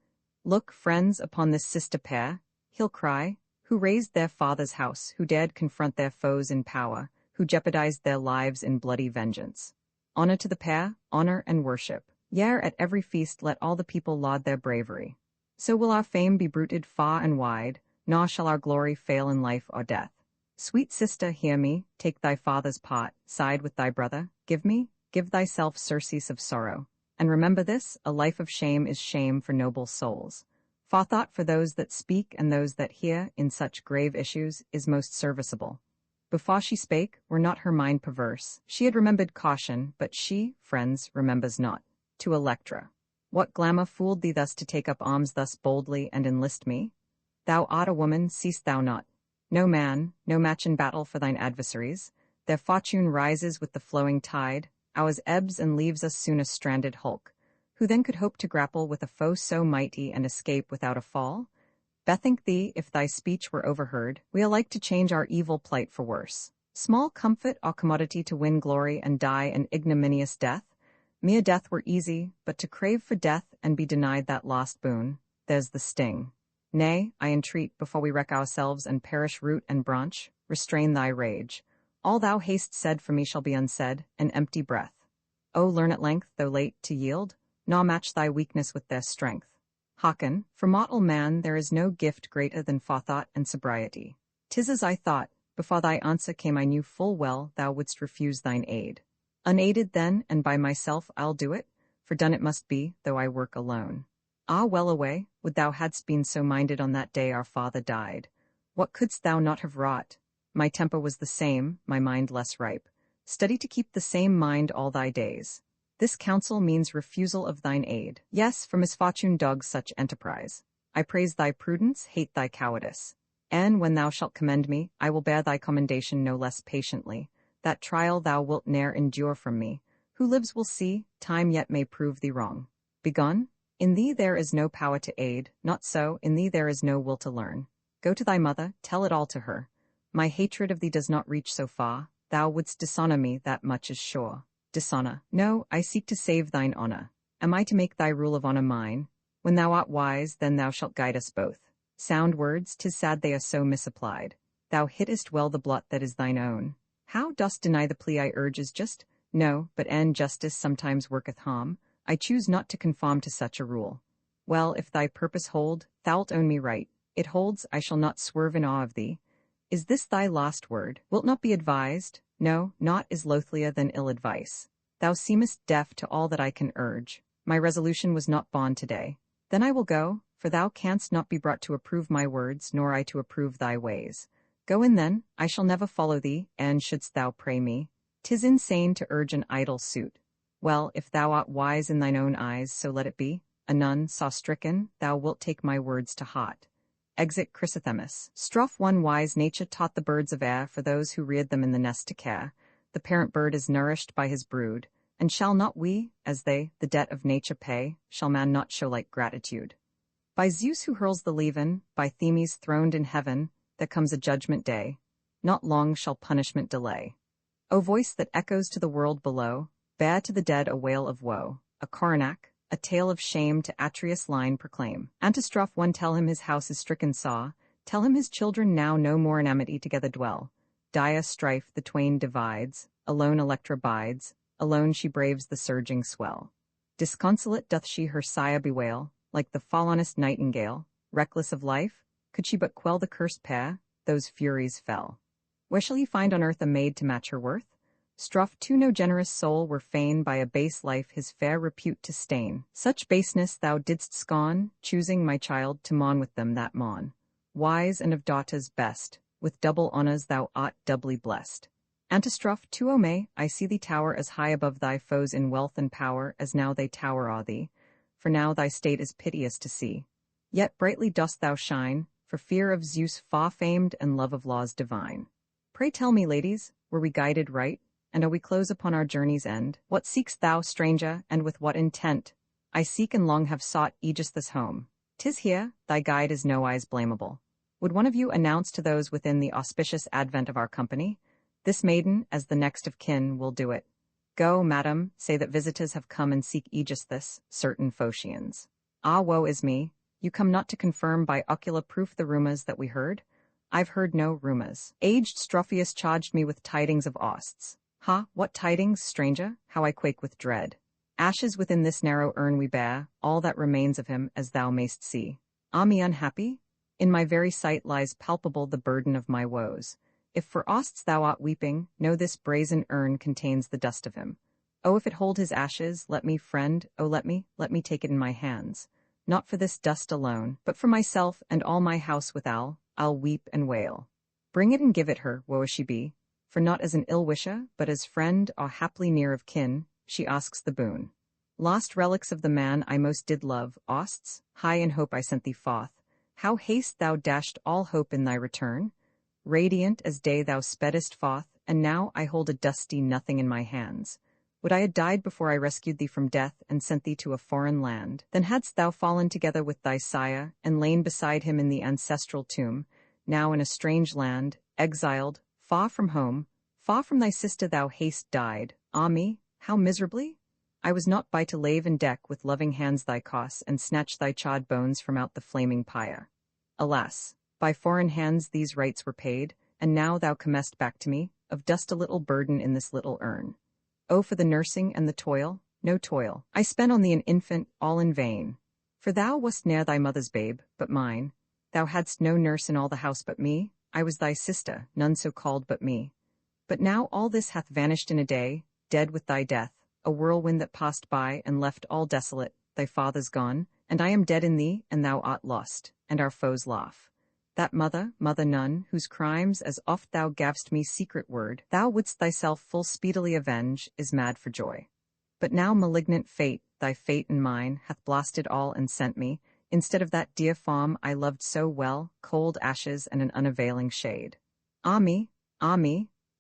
Look, friends, upon this sister pair, he'll cry, who raised their father's house, who dared confront their foes in power, who jeopardized their lives in bloody vengeance. Honor to the pair, honor and worship. Yea, at every feast let all the people laud their bravery. So will our fame be bruited far and wide, nor shall our glory fail in life or death. Sweet sister, hear me, take thy father's part, side with thy brother, give thyself surcease of sorrow. And remember this, a life of shame is shame for noble souls. Forethought for those that speak and those that hear in such grave issues is most serviceable. Before she spake, were not her mind perverse. She had remembered caution, but she, friends, remembers not. To Electra. What glamour fooled thee thus to take up arms thus boldly and enlist me? Thou art a woman, seest thou not? No man, no match in battle for thine adversaries. Their fortune rises with the flowing tide, ours ebbs and leaves us soon a stranded hulk. Who then could hope to grapple with a foe so mighty and escape without a fall? Bethink thee, if thy speech were overheard, we alike to change our evil plight for worse. Small comfort or commodity to win glory and die an ignominious death? Mere death were easy, but to crave for death and be denied that lost boon, there's the sting. Nay, I entreat, before we wreck ourselves and perish root and branch, restrain thy rage. All thou hast said for me shall be unsaid, an empty breath. O learn at length, though late, to yield, nor match thy weakness with their strength. Hearken, for mortal man there is no gift greater than forethought and sobriety. 'Tis as I thought, Before thy answer came I knew full well thou wouldst refuse thine aid. Unaided then, and by myself I'll do it, for done it must be, though I work alone. Ah, well away, would thou hadst been so minded on that day our father died. What couldst thou not have wrought? My temper was the same, my mind less ripe. Study to keep the same mind all thy days. This counsel means refusal of thine aid. Yes, for misfortune dogs such enterprise. I praise thy prudence, hate thy cowardice. And when thou shalt commend me, I will bear thy commendation no less patiently. That trial thou wilt ne'er endure from me. Who lives will see, time yet may prove thee wrong. Begone? In thee there is no power to aid, not so, in thee there is no will to learn. Go to thy mother, tell it all to her. My hatred of thee does not reach so far, thou wouldst dishonor me, that much is sure. Dishonor? No, I seek to save thine honor. Am I to make thy rule of honor mine? When thou art wise, then thou shalt guide us both. Sound words, 'tis sad they are so misapplied. Thou hittest well the blot that is thine own. How dost deny the plea I urge is just? No, but an justice sometimes worketh harm, I choose not to conform to such a rule. Well, if thy purpose hold, thou'lt own me right. It holds, I shall not swerve in awe of thee. Is this thy last word? Wilt not be advised? No, naught is loathlier than ill advice. Thou seemest deaf to all that I can urge. My resolution was not bond today. Then I will go, for thou canst not be brought to approve my words, nor I to approve thy ways. Go in then, I shall never follow thee, and shouldst thou pray me, 'tis insane to urge an idle suit. Well, if thou art wise in thine own eyes, so let it be. Anon, saw-stricken, thou wilt take my words to heart. Exit Chrysothemis. Strophe 1. Wise nature taught the birds of air for those who reared them in the nest to care. The parent bird is nourished by his brood, and shall not we, as they, the debt of nature pay, shall man not show like gratitude? By Zeus who hurls the levin, by Themis throned in heaven, there comes a judgment day. Not long shall punishment delay. O voice that echoes to the world below, bear to the dead a wail of woe, a coronach, a tale of shame to Atreus' line proclaim. Antistrophe 1. Tell him his house is stricken sore, tell him his children now no more in amity together dwell. Dire strife the twain divides, alone Electra bides, alone she braves the surging swell. Disconsolate doth she her sire bewail, like the fallonest nightingale, reckless of life, could she but quell the cursed pair, those furies fell. Where shall he find on earth a maid to match her worth? Strophe 2. No generous soul were fain by a base life his fair repute to stain. Such baseness thou didst scorn, choosing, my child, to mourn with them that morn. Wise and of daughters best, with double honors thou art doubly blessed. Antistrophe 2. O May, I see thee tower as high above thy foes in wealth and power as now they tower o'er thee, for now thy state is piteous to see. Yet brightly dost thou shine, for fear of Zeus far-famed and love of laws divine. Pray tell me, ladies, were we guided right, and are we close upon our journey's end? What seek'st thou, stranger, and with what intent? I seek and long have sought Aegisthus' home. 'Tis here, thy guide is nowise blamable. Would one of you announce to those within the auspicious advent of our company? This maiden, as the next of kin, will do it. Go, madam, say that visitors have come and seek Aegisthus, certain Phocians. Ah, woe is me! You come not to confirm by ocular proof the rumors that we heard? I've heard no rumors. Aged Strophius charged me with tidings of osts. Ha, what tidings, stranger? How I quake with dread. Ashes within this narrow urn we bear, all that remains of him, as thou mayst see. Ah, me unhappy? In my very sight lies palpable the burden of my woes. If for osts thou art weeping, know this brazen urn contains the dust of him. Oh, if it hold his ashes, let me, friend, oh let me take it in my hands. Not for this dust alone, but for myself and all my house withal, I'll weep and wail. Bring it and give it her, woe as she be, for not as an ill-wisher, but as friend or haply near of kin, she asks the boon. Lost relics of the man I most did love, osts, high in hope I sent thee forth. How haste thou dashed all hope in thy return? Radiant as day thou speddest forth, and now I hold a dusty nothing in my hands. Would I had died before I rescued thee from death and sent thee to a foreign land. Then hadst thou fallen together with thy sire, and lain beside him in the ancestral tomb, now in a strange land, exiled, far from home, far from thy sister thou hast died. Ah me, how miserably? I was not by to lave and deck with loving hands thy coss, and snatch thy charred bones from out the flaming pyre. Alas, by foreign hands these rites were paid, and now thou comest back to me, of dust a little burden in this little urn. Oh, for the nursing and the toil, no toil, I spent on thee an infant, all in vain. For thou wast ne'er thy mother's babe, but mine. Thou hadst no nurse in all the house but me, I was thy sister, none so called but me. But now all this hath vanished in a day, dead with thy death, a whirlwind that passed by and left all desolate, thy father's gone, and I am dead in thee, and thou art lost, and our foes laugh. That mother, none, whose crimes, as oft thou gav'st me secret word, thou wouldst thyself full speedily avenge, is mad for joy. But now malignant fate, thy fate and mine, hath blasted all and sent me, instead of that dear farm I loved so well, cold ashes and an unavailing shade. Ah me,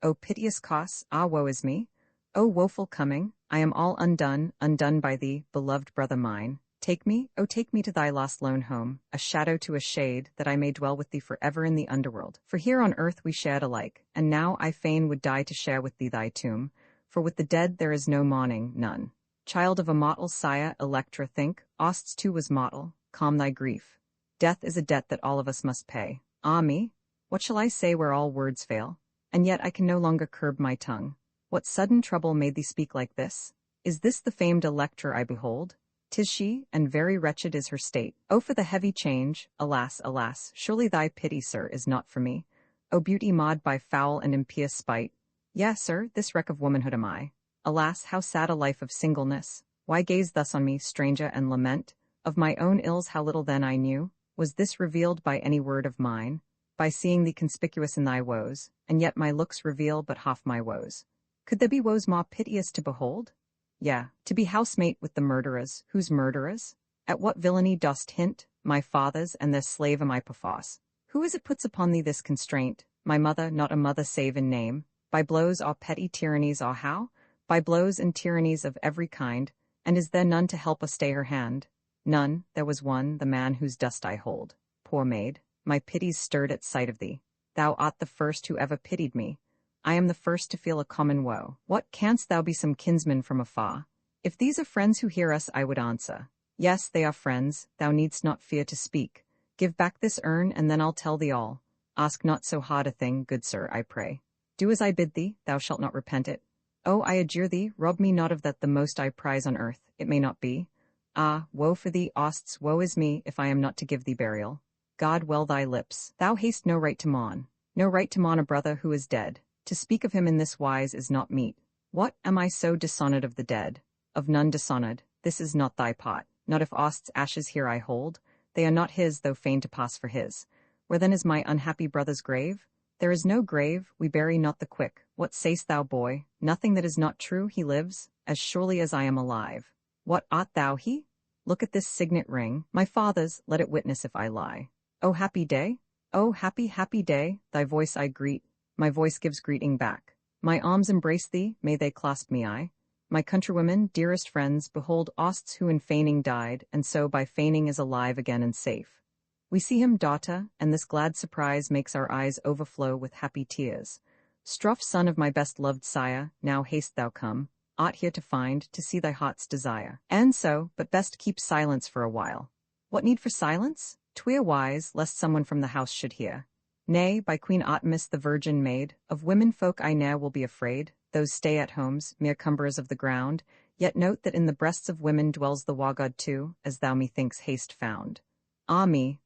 O piteous cause, ah woe is me, O woeful coming, I am all undone, undone by thee, beloved brother mine. Take me, oh take me to thy lost lone home, a shadow to a shade, that I may dwell with thee forever in the underworld. For here on earth we shared alike, and now I fain would die to share with thee thy tomb, for with the dead there is no mourning, none. Child of a mortal sire, Electra, think, Ost's too was mortal, calm thy grief. Death is a debt that all of us must pay. Ah me, what shall I say where all words fail? And yet I can no longer curb my tongue. What sudden trouble made thee speak like this? Is this the famed Electra I behold? 'Tis she, and very wretched is her state. Oh, for the heavy change! Alas, alas, surely thy pity, sir, is not for me. O beauty marred by foul and impious spite! Yea, sir, this wreck of womanhood am I. Alas, how sad a life of singleness! Why gaze thus on me, stranger, and lament? Of my own ills how little then I knew? Was this revealed by any word of mine? By seeing thee conspicuous in thy woes, and yet my looks reveal but half my woes. Could there be woes more piteous to behold? Yea, to be housemate with the murderers. Whose murderers? At what villainy dost hint? My fathers, and their slave am I perforce. Who is it puts upon thee this constraint? My mother, not a mother save in name. By blows or petty tyrannies or how? By blows and tyrannies of every kind. And is there none to help us stay her hand? None. There was one, the man whose dust I hold. Poor maid, my pities stirred at sight of thee. Thou art the first who ever pitied me. I am the first to feel a common woe. What, canst thou be some kinsman from afar? If these are friends who hear us, I would answer. Yes, they are friends, thou needst not fear to speak. Give back this urn, and then I'll tell thee all. Ask not so hard a thing, good sir, I pray. Do as I bid thee, thou shalt not repent it. Oh, I adjure thee, rob me not of that the most I prize on earth, it may not be. Ah, woe for thee, Osts, woe is me, if I am not to give thee burial. God well thy lips, thou hast no right to mourn. No right to mourn a brother who is dead. To speak of him in this wise is not meet. What, am I so dishonoured of the dead? Of none dishonoured, this is not thy pot. Not if Ost's ashes here I hold, they are not his though fain to pass for his. Where then is my unhappy brother's grave? There is no grave, we bury not the quick. What say'st thou, boy? Nothing that is not true, he lives, as surely as I am alive. What, art thou he? Look at this signet ring, my father's, let it witness if I lie. O happy day! O happy, happy day, thy voice I greet. My voice gives greeting back. My arms embrace thee, may they clasp me I. My countrywomen, dearest friends, behold Osts who in feigning died, and so by feigning is alive again and safe. We see him, daughter, and this glad surprise makes our eyes overflow with happy tears. Struff, son of my best loved sire, now haste thou come, art here to find, to see thy heart's desire. And so, but best keep silence for a while. What need for silence? 'Twere wise, lest someone from the house should hear. Nay, by Queen Artemis the Virgin Maid, of women folk I ne'er will be afraid, those stay-at-homes, mere cumberers of the ground, yet note that in the breasts of women dwells the war god too, as thou methinks hast found. Ah me,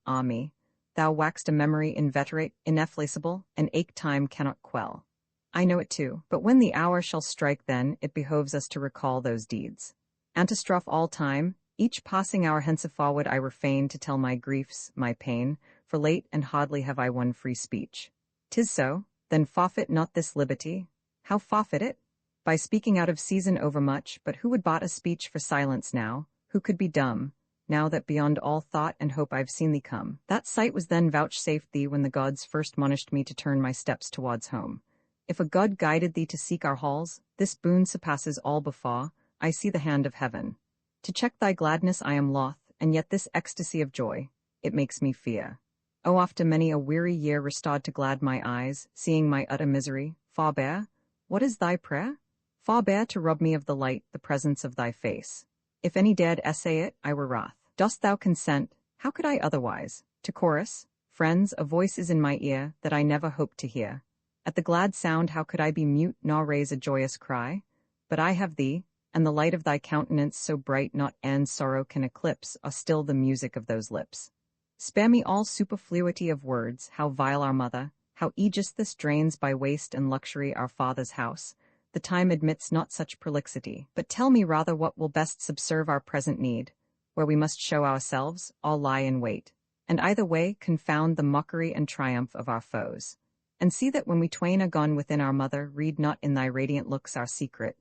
thou waxed a memory inveterate, ineffaceable, and ache time cannot quell. I know it too, but when the hour shall strike then, it behoves us to recall those deeds. And to strough all time, each passing hour henceforward I were fain to tell my griefs, my pain, for late and hardly have I won free speech. 'Tis so, then forfeit not this liberty. How forfeit it? By speaking out of season overmuch, but who would bot a speech for silence now? Who could be dumb, now that beyond all thought and hope I've seen thee come? That sight was then vouchsafed thee when the gods first monished me to turn my steps towards home. If a god guided thee to seek our halls, this boon surpasses all before, I see the hand of heaven. To check thy gladness I am loth, and yet this ecstasy of joy, it makes me fear. Oh, after many a weary year restored to glad my eyes, seeing my utter misery, forbear. What is thy prayer? Forbear to rob me of the light, the presence of thy face. If any dared essay it, I were wroth. Dost thou consent? How could I otherwise? To chorus, friends, a voice is in my ear that I never hoped to hear. At the glad sound how could I be mute nor raise a joyous cry? But I have thee, and the light of thy countenance so bright not and sorrow can eclipse or still the music of those lips. Spare me all superfluity of words, how vile our mother, how Aegisthus drains by waste and luxury our father's house. The time admits not such prolixity, but tell me rather what will best subserve our present need, where we must show ourselves, all lie in wait, and either way confound the mockery and triumph of our foes. And see that when we twain are gone within our mother, read not in thy radiant looks our secret.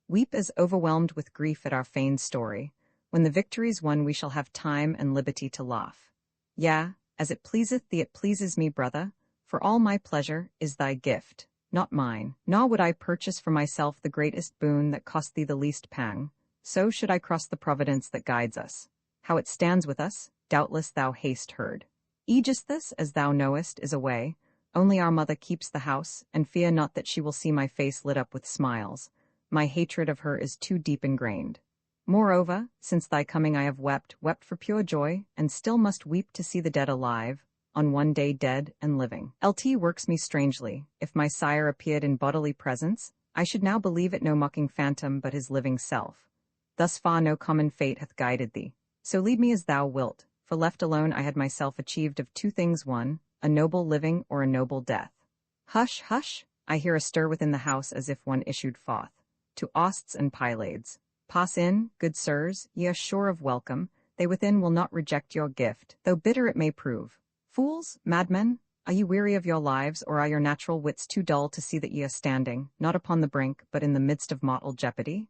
Weep as overwhelmed with grief at our feigned story. When the victory's won we shall have time and liberty to laugh. Yea, as it pleaseth thee it pleases me, brother, for all my pleasure is thy gift, not mine. Nor would I purchase for myself the greatest boon that cost thee the least pang. So should I cross the providence that guides us. How it stands with us, doubtless thou hast heard. Aegisthus, as thou knowest, is away. Only our mother keeps the house, and fear not that she will see my face lit up with smiles. My hatred of her is too deep ingrained. Moreover, since thy coming I have wept for pure joy, and still must weep to see the dead alive, on one day dead and living. LT works me strangely. If my sire appeared in bodily presence, I should now believe it no mocking phantom but his living self. Thus far no common fate hath guided thee. So lead me as thou wilt, for left alone I had myself achieved of two things one, a noble living or a noble death. Hush, hush, I hear a stir within the house as if one issued forth. To Osts and Pylades. Pass in, good sirs, ye are sure of welcome, they within will not reject your gift, though bitter it may prove. Fools, madmen, are ye weary of your lives, or are your natural wits too dull to see that ye are standing, not upon the brink, but in the midst of mortal jeopardy?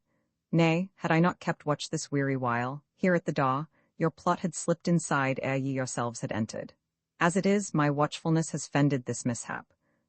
Nay, had I not kept watch this weary while, here at the door, your plot had slipped inside ere ye yourselves had entered. As it is, my watchfulness has fended this mishap.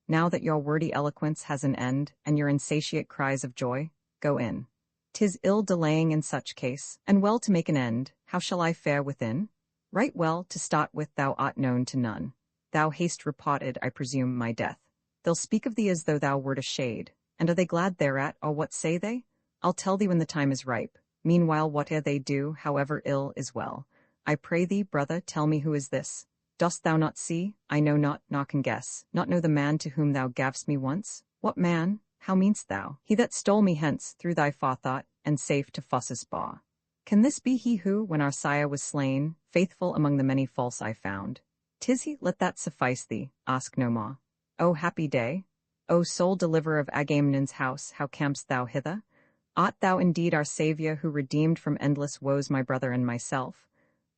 Now that your wordy eloquence has an end, and your insatiate cries of joy, go in. 'Tis ill delaying in such case, and well to make an end. How shall I fare within? Right well, to start with, thou art known to none. Thou hast reported, I presume, my death. They'll speak of thee as though thou wert a shade, and are they glad thereat, or what say they? I'll tell thee when the time is ripe. Meanwhile, whate'er they do, however ill, is well. I pray thee, brother, tell me who is this? Dost thou not see? I know not, nor can guess, not know the man to whom thou gav'st me once? What man? How mean'st thou? He that stole me hence, through thy forethought, and safe to Phossus bar. Can this be he who, when our sire was slain, faithful among the many false I found? 'Tis he, let that suffice thee, ask no more. O happy day! O sole deliverer of Agamemnon's house, how camest thou hither? Art thou indeed our Saviour, who redeemed from endless woes my brother and myself?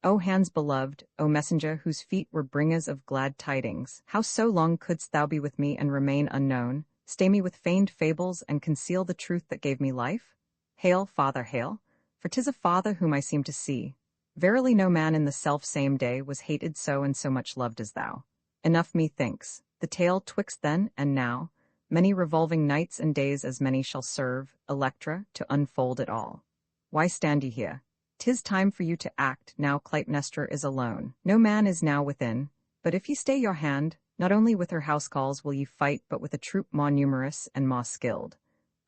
O hands beloved, O messenger whose feet were bringers of glad tidings, how so long couldst thou be with me and remain unknown, stay me with feigned fables and conceal the truth that gave me life? Hail, Father, hail! For 'tis a Father whom I seem to see. Verily no man in the self-same day was hated so and so much loved as thou. Enough methinks, the tale twixt then and now, many revolving nights and days as many shall serve, Electra, to unfold it all. Why stand ye here? 'Tis time for you to act, now Clytemnestra is alone. No man is now within, but if ye stay your hand, not only with her housecalls will ye fight, but with a troop more numerous and more skilled.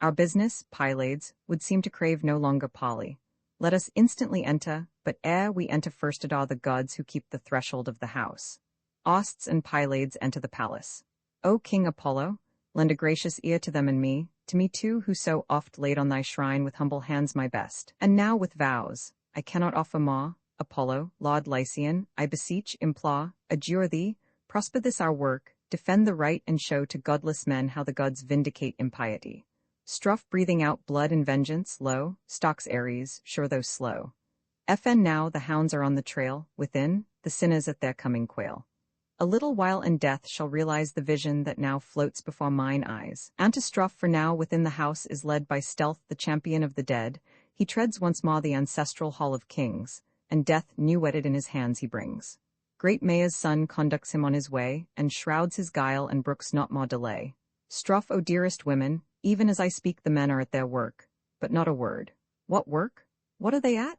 Our business, Pylades, would seem to crave no longer parley. Let us instantly enter, but ere we enter first adore the gods who keep the threshold of the house. Osts and Pylades enter the palace. O King Apollo, lend a gracious ear to them and me, to me too, who so oft laid on thy shrine with humble hands my best, and now with vows. I cannot offer more. Apollo, Lord Lycian, I beseech, implore, adjure thee, prosper this our work, defend the right and show to godless men how the gods vindicate impiety. Strophe breathing out blood and vengeance, lo, stalks Ares, sure though slow. FN now the hounds are on the trail, within, the sinners at their coming quail. A little while and death shall realize the vision that now floats before mine eyes. Antistrophe for now within the house is led by stealth the champion of the dead. He treads once more the ancestral hall of kings, and death new-wedded in his hands he brings. Great Maia's son conducts him on his way, and shrouds his guile and brooks not more delay. Strophe, O dearest women, even as I speak the men are at their work, but not a word. What work? What are they at?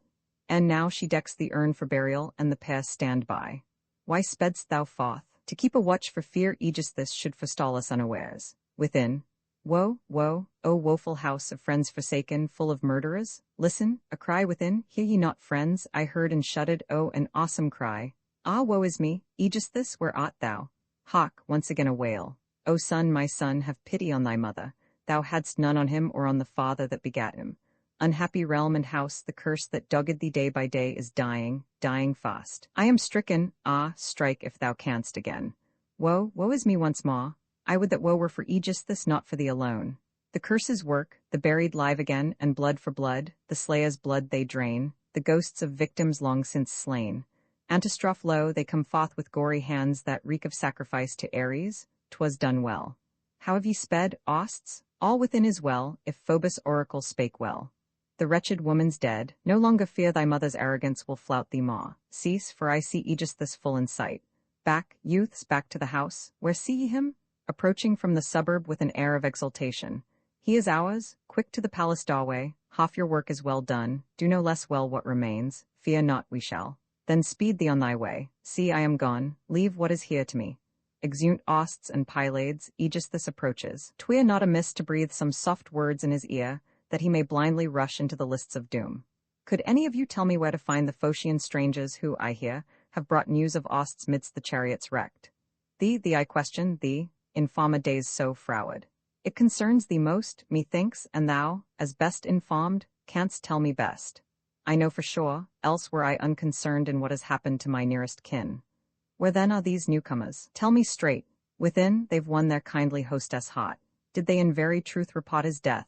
And now she decks the urn for burial, and the pair stand by. Why spedst thou forth? To keep a watch for fear Aegisthus should forestall us unawares. Within, woe, woe, O woeful house of friends forsaken, full of murderers! Listen, a cry within, hear ye not, friends? I heard and shuddered, oh, an awesome cry. Ah, woe is me, Aegisthus, where art thou? Hark, once again a wail. O son, my son, have pity on thy mother. Thou hadst none on him or on the father that begat him. Unhappy realm and house, the curse that dogged thee day by day is dying, dying fast. I am stricken, ah, strike if thou canst again. Woe, woe is me once more, I would that woe were for Aegisthus, not for thee alone. The curses work, the buried live again, and blood for blood, the slayers' blood they drain, the ghosts of victims long since slain. Antistrophe lo, they come forth with gory hands that reek of sacrifice to Ares. 'Twas done well. How have ye sped, Osts? All within is well, if Phoebus' oracle spake well. The wretched woman's dead, no longer fear thy mother's arrogance will flout thee more. Cease, for I see Aegisthus full in sight. Back, youths, back to the house. Where see ye him? Approaching from the suburb with an air of exultation. He is ours, quick to the palace doorway, half your work is well done, do no less well what remains, fear not we shall. Then speed thee on thy way, see I am gone, leave what is here to me. Exeunt Osts and Pylades, Aegisthus approaches. 'Twere not amiss to breathe some soft words in his ear, that he may blindly rush into the lists of doom. Could any of you tell me where to find the Phocian strangers who, I hear, have brought news of Osts midst the chariots wrecked? Thee I question, thee, infama days so froward. It concerns thee most, methinks, and thou, as best informed, canst tell me best. I know for sure, else were I unconcerned in what has happened to my nearest kin. Where then are these newcomers? Tell me straight. Within, they've won their kindly hostess hot. Did they in very truth report his death?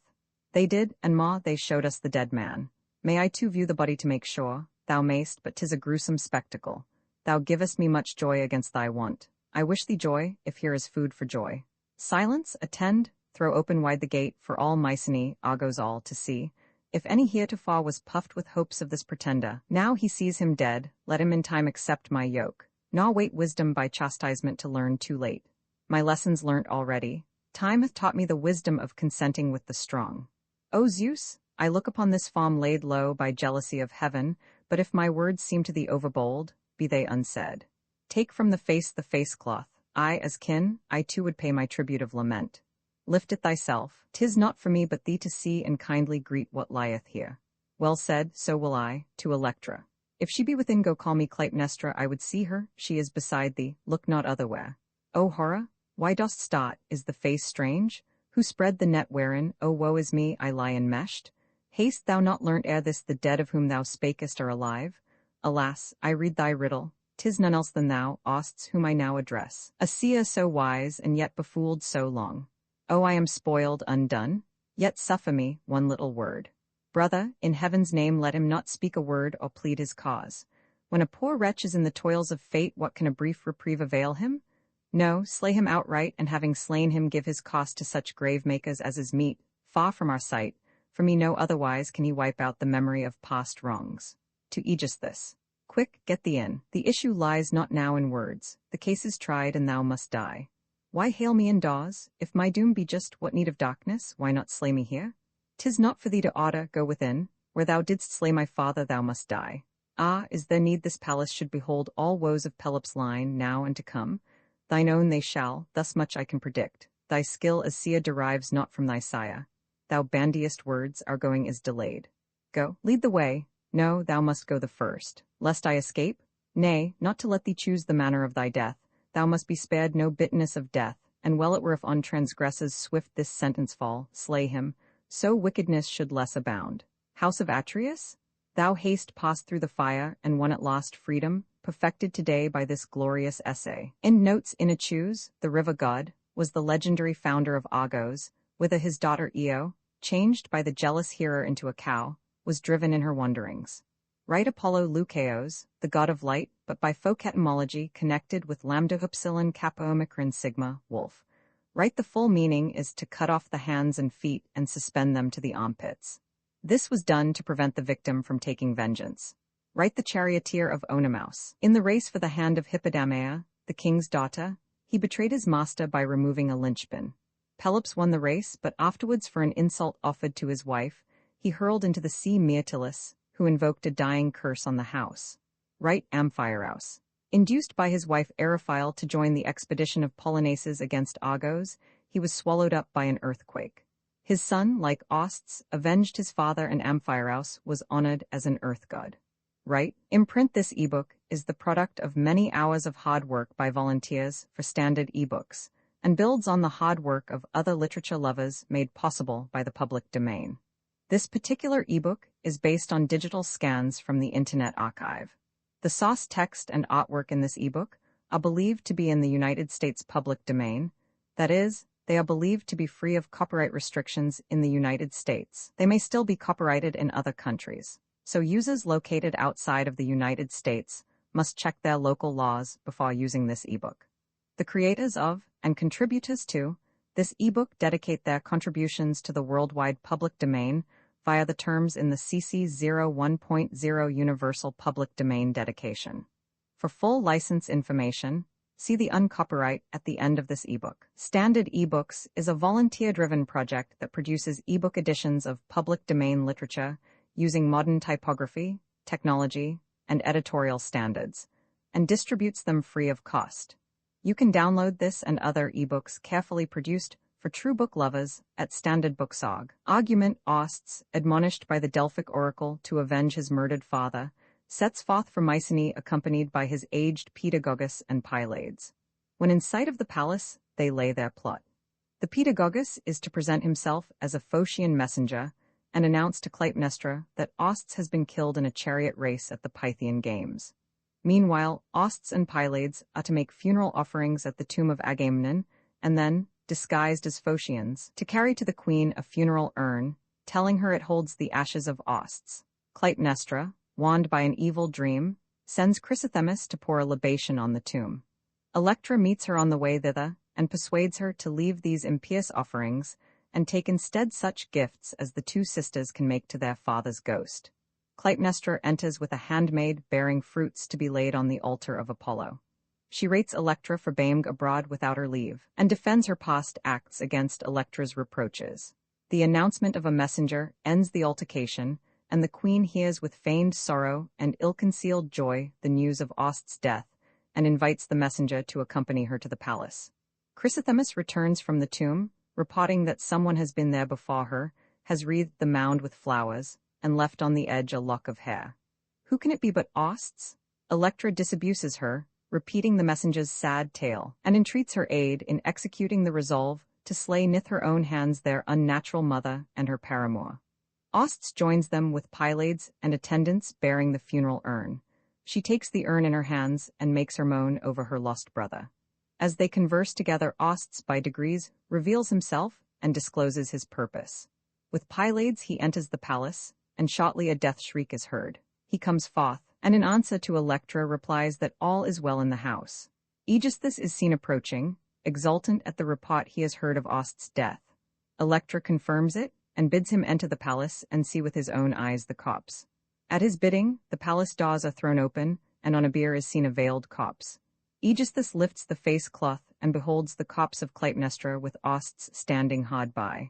They did, and ma, they showed us the dead man. May I too view the body to make sure? Thou mayst, but 'tis a gruesome spectacle. Thou givest me much joy against thy want. I wish thee joy, if here is food for joy. Silence, attend, throw open wide the gate, for all Mycenae, Argos all, to see. If any heretofore was puffed with hopes of this pretender, now he sees him dead, let him in time accept my yoke. Nor wait wisdom by chastisement to learn too late. My lessons learnt already. Time hath taught me the wisdom of consenting with the strong. O Zeus, I look upon this farm laid low by jealousy of heaven, but if my words seem to thee overbold, be they unsaid. Take from the face cloth. I, as kin, I too would pay my tribute of lament. Lift it thyself, 'tis not for me but thee to see and kindly greet what lieth here. Well said, so will I, to Electra. If she be within, go call me Clytemnestra, I would see her, she is beside thee, look not otherwhere. O horror, why dost start, is the face strange? Who spread the net wherein, O woe is me, I lie enmeshed? Hast thou not learnt ere this the dead of whom thou spakest are alive? Alas, I read thy riddle, 'tis none else than thou, Osts, whom I now address. A seer so wise, and yet befooled so long. Oh, I am spoiled, undone. Yet suffer me, one little word. Brother, in heaven's name let him not speak a word or plead his cause. When a poor wretch is in the toils of fate, what can a brief reprieve avail him? No, slay him outright, and having slain him give his cost to such grave-makers as is meet, far from our sight, for me no otherwise can he wipe out the memory of past wrongs. To Aegisthus. Quick, get thee in. The issue lies not now in words. The case is tried, and thou must die. Why hail me indoors? If my doom be just, what need of darkness? Why not slay me here? 'Tis not for thee to order, go within. Where thou didst slay my father, thou must die. Ah, is there need this palace should behold all woes of Pelops' line, now and to come? Thine own they shall, thus much I can predict. Thy skill as seer derives not from thy sire. Thou bandiest words, our going is delayed. Go, lead the way. No, thou must go the first. Lest I escape? Nay, not to let thee choose the manner of thy death. Thou must be spared no bitterness of death, and well it were if on transgressors swift this sentence fall, slay him, so wickedness should less abound. House of Atreus? Thou hast passed through the fire, and won at last freedom, perfected today by this glorious essay. In notes Inachus, the river god, was the legendary founder of Argos, whither his daughter Io, changed by the jealous hearer into a cow, was driven in her wanderings. Right Apollo Leukeos, the god of light, but by folk etymology connected with lambda upsilon kappa omicron sigma, wolf. Right the full meaning is to cut off the hands and feet and suspend them to the armpits. This was done to prevent the victim from taking vengeance. Right the charioteer of Oenomaus. In the race for the hand of Hippodamia, the king's daughter, he betrayed his master by removing a linchpin. Pelops won the race, but afterwards for an insult offered to his wife, he hurled into the sea Myrtilus, who invoked a dying curse on the house. Right Amphiaraus. Induced by his wife Eriphyle to join the expedition of Polynices against Argos, he was swallowed up by an earthquake. His son, like Osts, avenged his father, and Amphiaraus was honored as an earth god. Right? Imprint this ebook is the product of many hours of hard work by volunteers for standard ebooks, and builds on the hard work of other literature lovers made possible by the public domain. This particular ebook is based on digital scans from the Internet Archive. The source text and artwork in this ebook are believed to be in the United States public domain, That is, they are believed to be free of copyright restrictions in the United States. They may still be copyrighted in other countries, so users located outside of the United States must check their local laws before using this ebook. The creators of, and contributors to, this ebook dedicate their contributions to the worldwide public domain via the terms in the CC 01.0 Universal Public Domain dedication. For full license information, see the uncopyright at the end of this ebook. Standard eBooks is a volunteer-driven project that produces ebook editions of public domain literature using modern typography, technology, and editorial standards, and distributes them free of cost. You can download this and other ebooks carefully produced for true book lovers at Standard Books.org. Argument Osts, admonished by the Delphic oracle to avenge his murdered father, sets forth for Mycenae accompanied by his aged Pedagogus and Pylades. When in sight of the palace, they lay their plot. The Pedagogus is to present himself as a Phocian messenger and announce to Clytemnestra that Osts has been killed in a chariot race at the Pythian Games. Meanwhile, Osts and Pylades are to make funeral offerings at the tomb of Agamemnon, and then, disguised as Phocians, to carry to the queen a funeral urn, telling her it holds the ashes of Osts. Clytemnestra, warned by an evil dream, sends Chrysothemis to pour a libation on the tomb. Electra meets her on the way thither and persuades her to leave these impious offerings and take instead such gifts as the two sisters can make to their father's ghost. Clytemnestra enters with a handmaid bearing fruits to be laid on the altar of Apollo. She rates Electra for being abroad without her leave, and defends her past acts against Electra's reproaches. The announcement of a messenger ends the altercation, and the queen hears with feigned sorrow and ill-concealed joy the news of Ost's death, and invites the messenger to accompany her to the palace. Chrysothemis returns from the tomb, reporting that someone has been there before her, has wreathed the mound with flowers, and left on the edge a lock of hair. Who can it be but Osts? Electra disabuses her, repeating the messenger's sad tale, and entreats her aid in executing the resolve to slay with her own hands their unnatural mother and her paramour. Osts joins them with Pylades and attendants bearing the funeral urn. She takes the urn in her hands and makes her moan over her lost brother. As they converse together, Osts by degrees reveals himself and discloses his purpose. With Pylades he enters the palace, and shortly a death shriek is heard. He comes forth, and in answer to Electra replies that all is well in the house. Aegisthus is seen approaching, exultant at the report he has heard of Ost's death. Electra confirms it, and bids him enter the palace and see with his own eyes the corpse. At his bidding, the palace doors are thrown open, and on a bier is seen a veiled corpse. Aegisthus lifts the face cloth and beholds the corpse of Clytemnestra with Osts standing hard by.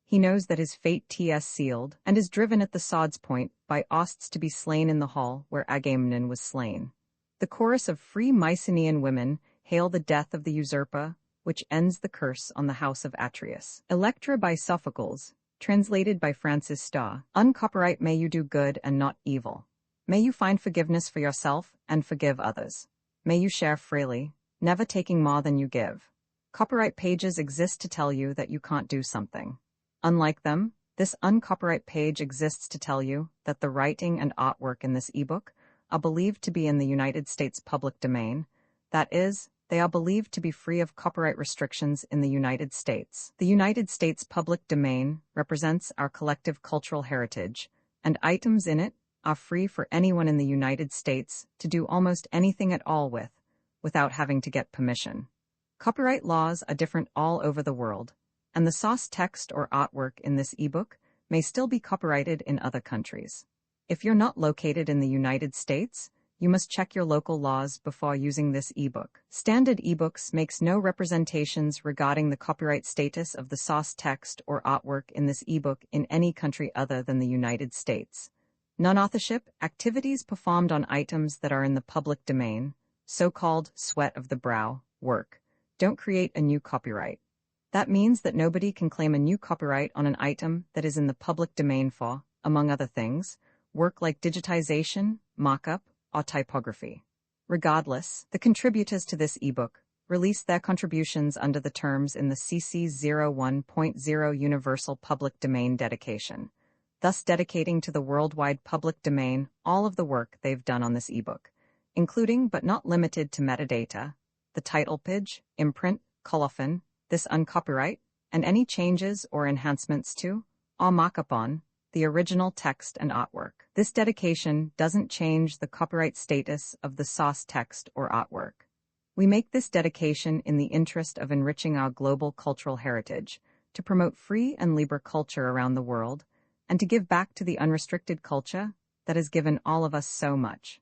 He knows that his fate is sealed, and is driven at the sword's point by Osts to be slain in the hall where Agamemnon was slain. The chorus of free Mycenaean women hail the death of the usurper, which ends the curse on the house of Atreus. Electra by Sophocles, translated by Francis Starr. Uncopyright may you do good and not evil. May you find forgiveness for yourself and forgive others. May you share freely, never taking more than you give. Copyright pages exist to tell you that you can't do something. Unlike them, this uncopyright page exists to tell you that the writing and artwork in this ebook are believed to be in the United States public domain. That is, they are believed to be free of copyright restrictions in the United States. The United States public domain represents our collective cultural heritage, and items in it are free for anyone in the United States to do almost anything at all with, without having to get permission. Copyright laws are different all over the world, and the source text or artwork in this ebook may still be copyrighted in other countries. If you're not located in the United States, you must check your local laws before using this ebook. Standard ebooks makes no representations regarding the copyright status of the source text or artwork in this ebook in any country other than the United States. Non-authorship activities performed on items that are in the public domain, so-called sweat of the brow, work, don't create a new copyright. That means that nobody can claim a new copyright on an item that is in the public domain for, among other things, work like digitization, mock-up, or typography. Regardless, the contributors to this ebook release their contributions under the terms in the CC 01.0 Universal Public Domain dedication, thus dedicating to the worldwide public domain all of the work they've done on this ebook, including but not limited to metadata, the title page, imprint, colophon, This uncopyright, and any changes or enhancements to, all mock-upon, the original text and artwork. This dedication doesn't change the copyright status of the source text or artwork. We make this dedication in the interest of enriching our global cultural heritage, to promote free and libre culture around the world, and to give back to the unrestricted culture that has given all of us so much.